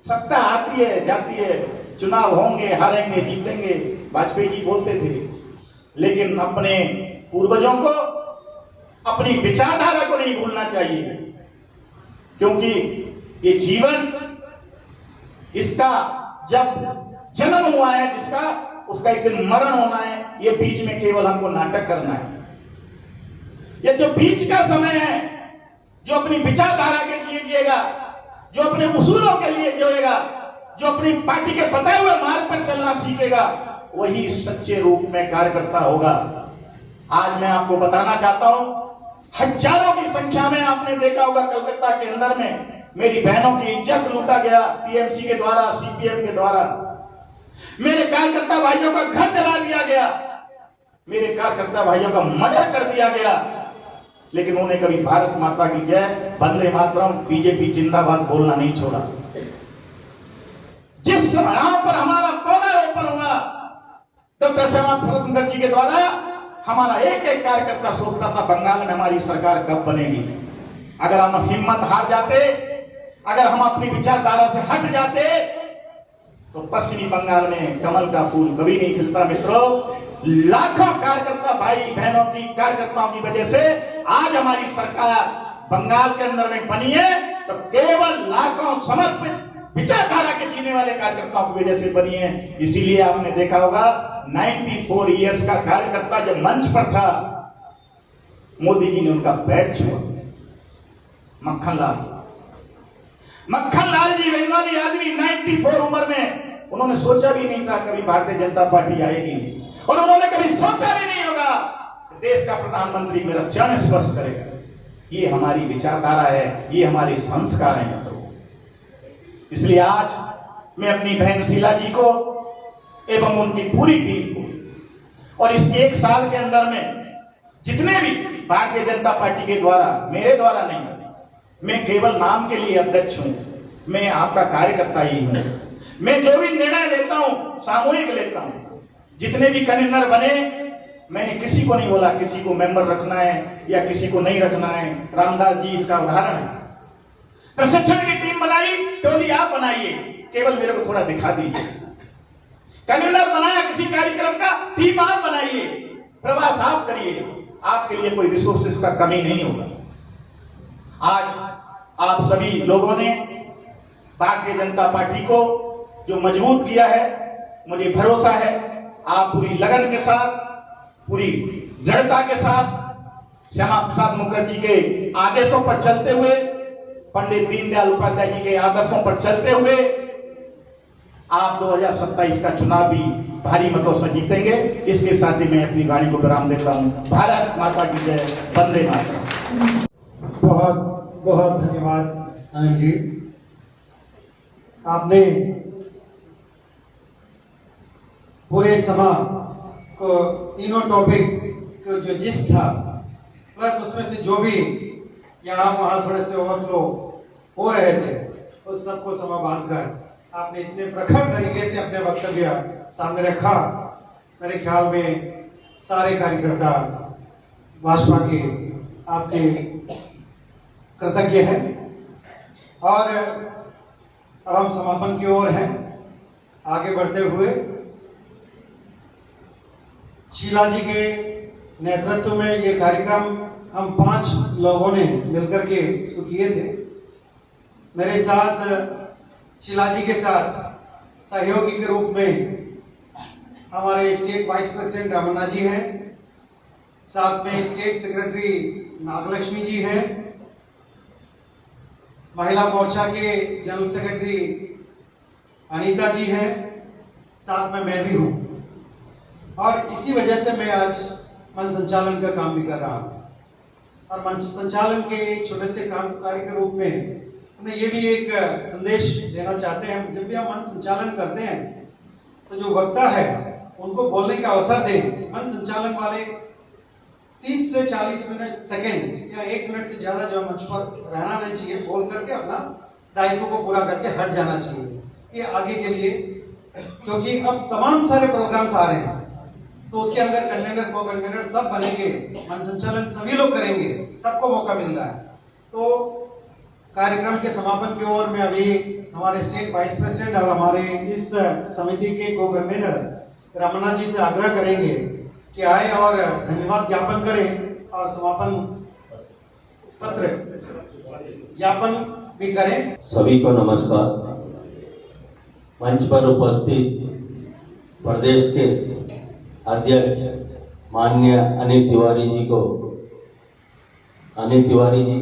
सत्ता आती है जाती है, चुनाव होंगे, हारेंगे, जीतेंगे, वाजपेयी जी बोलते थे, लेकिन अपने पूर्वजों को, अपनी विचारधारा को नहीं भूलना चाहिए, क्योंकि ये जीवन, इसका जब जन्म हुआ है जिसका, उसका एक दिन मरण होना है। ये बीच में केवल हमको नाटक करना है। ये जो बीच का समय है, जो अपनी विचारधारा के लिए जिएगा, जो अपने उसूलों के लिए जिएगा, जो अपनी पार्टी के बताए हुए मार्ग पर चलना सीखेगा, वही सच्चे रूप में कार्यकर्ता होगा। आज मैं आपको बताना चाहता हूं, हजारों की संख्या में आपने देखा होगा कलकत्ता के अंदर में मेरी बहनों की इज्जत लूटा गया टीएमसी के द्वारा, सीपीएम के द्वारा। मेरे कार्यकर्ता भाइयों का घर जला दिया गया, मेरे कार्यकर्ता भाइयों का मर्डर कर दिया गया, लेकिन उन्हें कभी भारत माता की जय, वंदे मातरम, बीजेपी जिंदाबाद बोलना नहीं छोड़ा। जिस यहां पर हमारा पौधारोपण हुआ डॉक्टर श्यामा प्रसाद मुखर्जी के द्वारा, हमारा एक एक कार्यकर्ता सोचता था बंगाल में हमारी सरकार कब बनेगी। अगर हम हिम्मत हार जाते, अगर हम अपनी विचारधारा से हट जाते, तो पश्चिमी बंगाल में कमल का फूल कभी नहीं खिलता। मित्रों, लाखों कार्यकर्ता भाई बहनों की, कार्यकर्ताओं की वजह से आज हमारी सरकार बंगाल के अंदर में बनी है, तो केवल लाखों समर्पित विचारधारा के जीने वाले कार्यकर्ताओं की वजह से बनी है। इसीलिए आपने देखा होगा 94 इयर्स का कार्यकर्ता जब मंच पर था, मोदी जी ने उनका पैर छुआ। मक्खन लाल जी, बंगाली आदमी, 94 उम्र में, उन्होंने सोचा भी नहीं था कभी भारतीय जनता पार्टी आएगी, और उन्होंने कभी सोचा भी नहीं होगा देश का प्रधानमंत्री मेरा चरण स्पर्श करेगा। ये हमारी विचारधारा है, ये हमारे संस्कार हैं मित्रों। इसलिए आज मैं अपनी बहन शीला जी को एवं उनकी पूरी टीम को, और इस एक साल के अंदर में जितने भी भारतीय जनता पार्टी के द्वारा, मेरे द्वारा नहीं, मैं केवल नाम के लिए अध्यक्ष हूं, मैं आपका कार्यकर्ता ही हूं। मैं जो भी निर्णय लेता हूं सामूहिक लेता हूं। जितने भी कन्वीनर बने मैंने किसी को नहीं बोला किसी को मेंबर रखना है या किसी को नहीं रखना है। रामदास जी इसका उदाहरण है। प्रशिक्षण की टीम बनाई, टोली आप बनाइए, केवल मेरे को थोड़ा दिखा दीजिए। कन्वीनर बनाया किसी कार्यक्रम का, टीम आप बनाइए, प्रवास आप करिए, आपके लिए कोई रिसोर्सेस का कमी नहीं होगा। आज आप सभी लोगों ने भारतीय जनता पार्टी को जो मजबूत किया है, मुझे भरोसा है आप पूरी लगन के साथ, पूरी दृढ़ता के साथ श्यामा प्रसाद मुखर्जी के आदेशों पर चलते हुए, पंडित दीनदयाल उपाध्याय जी के आदर्शों पर चलते हुए आप 2027 का चुनाव भी भारी मतों से जीतेंगे। इसके साथ ही मैं अपनी वाणी को विराम देता हूं। भारत माता की जय, वंदे मातरम। बहुत बहुत धन्यवाद अनिल जी। आपने पूरे सभा को तीनों टॉपिक को जो जिस था, प्लस उसमें से जो भी यहाँ वहाँ थोड़े से ओवरफ्लो हो रहे थे, उस सबको समा बांधकर आपने इतने प्रखर तरीके से अपने वक्तव्य सामने रखा। मेरे ख्याल में सारे कार्यकर्ता भाजपा के आपके कृतज्ञ हैं। और अब हम समापन की ओर हैं। आगे बढ़ते हुए शीला जी के नेतृत्व में ये कार्यक्रम हम 5 लोगों ने मिलकर के इसको किए थे। मेरे साथ शीला जी के साथ सहयोगी के रूप में हमारे स्टेट वाइस प्रेसिडेंट रमन्ना जी हैं, साथ में स्टेट सेक्रेटरी नागलक्ष्मी जी हैं, महिला मोर्चा के जनरल सेक्रेटरी अनीता जी हैं, साथ में मैं भी हूं। और इसी वजह से मैं आज मंच संचालन का काम भी कर रहा हूं। और मंच संचालन के एक छोटे से काम कार्य के रूप में हमें ये भी एक संदेश देना चाहते हैं। जब भी हम मंच संचालन करते हैं तो जो वक्ता है उनको बोलने का अवसर दें। मंच संचालन वाले 30 से 40 मिनट सेकंड या 1 मिनट से ज्यादा जो मंच पर रहना नहीं चाहिए, बोल करके अपना दायित्व को पूरा करके हट जाना चाहिए। ये आगे के लिए, क्योंकि अब तमाम सारे प्रोग्राम्स आ रहे हैं तो उसके अंदर कन्वेनर को कन्वेनर सब बनेंगे, मंच संचालन सभी लोग करेंगे, सबको मौका मिल रहा है। तो कार्यक्रम के समापन की ओर में अभी हमारे स्टेट वाइस प्रेसिडेंट और हमारे इस समिति के को कन्वेनर रमन्ना जी से आग्रह करेंगे कि आए और धन्यवाद ज्ञापन करें और समापन पत्र ज्ञापन भी करें। सभी को नमस्कार। मंच पर उपस्थित प्रदेश के अध्यक्ष माननीय अनिल तिवारी जी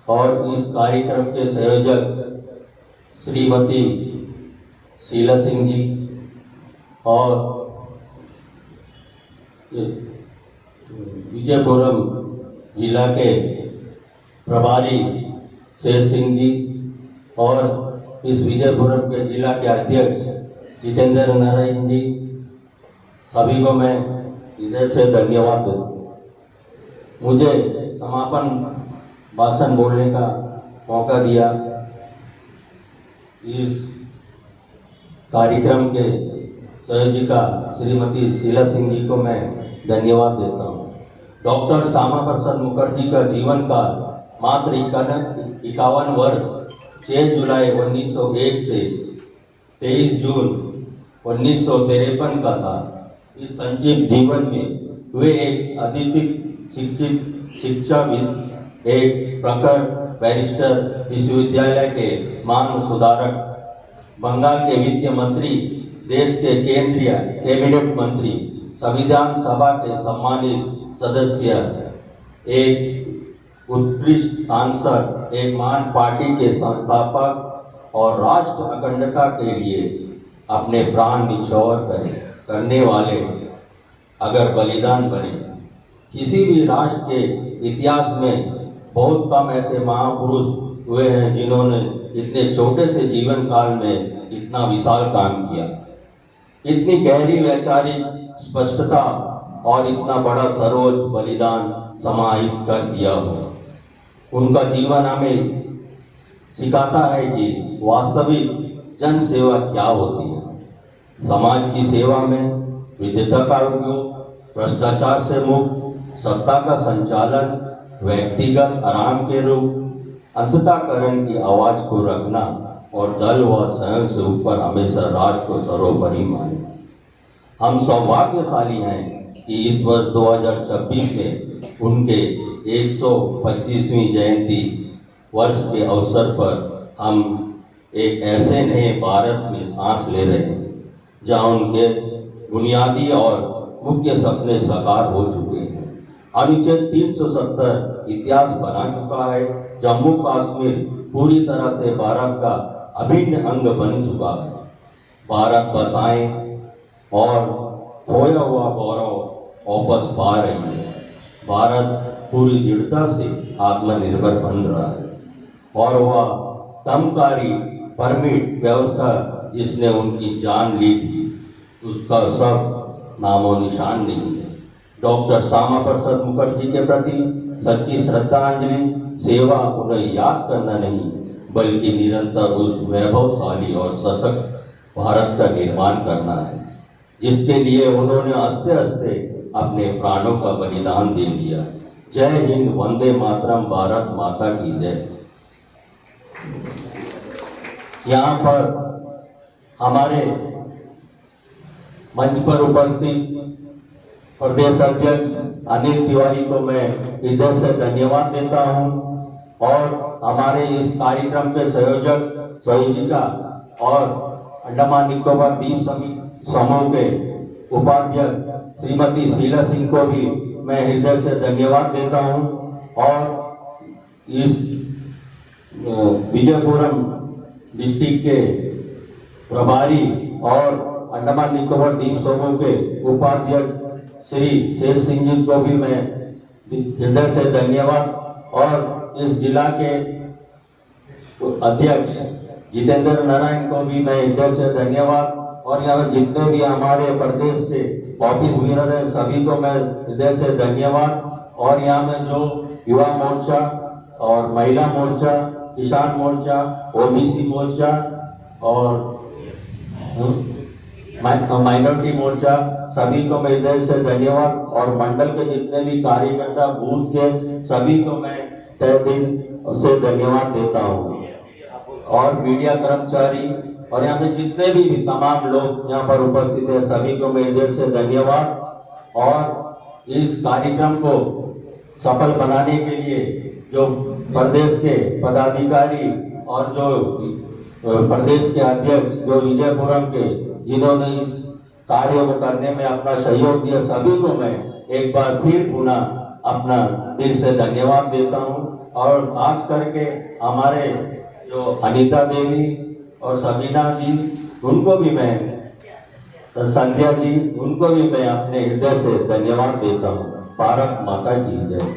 और इस कार्यक्रम के संयोजक श्रीमती शीला सिंह जी और विजयपुरम जिला के प्रभारी शेर सिंह जी और इस विजयपुरम के जिला के अध्यक्ष जितेंद्र नारायण जी, सभी को मैं हृदय से धन्यवाद देता हूँ। मुझे समापन भाषण बोलने का मौका दिया। इस कार्यक्रम के संयोजिका श्रीमती शीला सिंह जी को मैं धन्यवाद देता हूँ। डॉक्टर श्यामा प्रसाद मुखर्जी का जीवन काल मात्र 51 वर्ष 6 जुलाई 1901 से 23 जून 1953 का था। इस संजीव जीवन में वे एक अत्यधिक शिक्षाविद, एक प्रखर बैरिस्टर, विश्वविद्यालय के मानव सुधारक, बंगाल के वित्त मंत्री, देश के केंद्रीय कैबिनेट मंत्री, संविधान सभा के सम्मानित सदस्य, एक उत्कृष्ट सांसद, एक महान पार्टी के संस्थापक और राष्ट्र अखंडता के लिए अपने प्राण निछावर करने वाले अगर बलिदान बने। किसी भी राष्ट्र के इतिहास में बहुत कम ऐसे महापुरुष हुए हैं जिन्होंने इतने छोटे से जीवन काल में इतना विशाल काम किया, इतनी गहरी वैचारिक स्पष्टता और इतना बड़ा सर्वोच्च बलिदान समाहित कर दिया हो। उनका जीवन हमें सिखाता है कि वास्तविक जन सेवा क्या होती है। समाज की सेवा में विद्वता का उपयोग, भ्रष्टाचार से मुक्त, सत्ता का संचालन, व्यक्तिगत आराम के रूप, अंतताकरण की आवाज को रखना और दल व स्वयं से ऊपर हमेशा राष्ट्र को सर्वोपरि माने। हम सौभाग्यशाली हैं कि इस वर्ष 2026 में उनके 125वीं जयंती वर्ष के अवसर पर हम एक ऐसे नए भारत में सांस ले रहे हैं जहां उनके बुनियादी और मुख्य सपने साकार हो चुके हैं। अनुच्छेद 370 इतिहास बना चुका है। जम्मू कश्मीर पूरी तरह से भारत का अभिन्न अंग बन चुका है। भारत बसाएं और खोया हुआ गौरव वापस पा रही है। भारत पूरी दृढ़ता से आत्मनिर्भर बन रहा है और वह दमकारी परमिट व्यवस्था जिसने उनकी जान ली थी उसका सब नामो निशान नहीं है। डॉक्टर श्यामा प्रसाद मुखर्जी के प्रति सच्ची श्रद्धांजलि सेवा उन्हें याद करना नहीं बल्कि निरंतर उस वैभवशाली और सशक्त भारत का निर्माण करना है जिसके लिए उन्होंने हंसते हंसते अपने प्राणों का बलिदान दे दिया। जय हिंद, वंदे मातरम, भारत माता की जय। यहाँ पर हमारे मंच पर उपस्थित प्रदेश अध्यक्ष अनिल तिवारी को मैं हृदय से धन्यवाद देता हूँ और हमारे इस कार्यक्रम के संयोजिका और अंडमान निकोबार द्वीप समूह के उपाध्यक्ष श्रीमती शीला सिंह को भी मैं हृदय से धन्यवाद देता हूँ और इस विजयपुरम डिस्ट्रिक्ट के प्रभारी और अंडमान निकोबार द्वीप समूह के उपाध्यक्ष श्री शेर सिंह जी को भी मैं हृदय से धन्यवाद और इस जिला के अध्यक्ष जितेंद्र नारायण को भी मैं हृदय से धन्यवाद और यहाँ जितने भी हमारे प्रदेश के ऑफिस व्यूअर हैं सभी को मैं हृदय से धन्यवाद और यहाँ में जो युवा मोर्चा और महिला मोर्चा, किसान मोर्चा, ओबीसी मोर्चा और माइनॉरिटी मोर्चा सभी को मैं हृदय से धन्यवाद और मंडल के जितने भी कार्यकर्ता बूथ के सभी को मैं तहे दिल से धन्यवाद देता हूँ और मीडिया कर्मचारी और यहाँ में जितने भी तमाम लोग यहाँ पर उपस्थित हैं सभी को मैं हृदय से धन्यवाद और इस कार्यक्रम को सफल बनाने के लिए जो प्रदेश के पदाधिकारी और जो प्रदेश के अध्यक्ष जो विजयपुरम के जिन्होंने इस कार्य को करने में अपना सहयोग दिया सभी को मैं एक बार फिर पुनः अपना दिल से धन्यवाद देता हूँ और खास करके हमारे जो अनीता देवी और सबीना जी उनको भी मैं संध्या जी उनको भी मैं अपने हृदय से धन्यवाद देता हूँ। भारत माता की जय।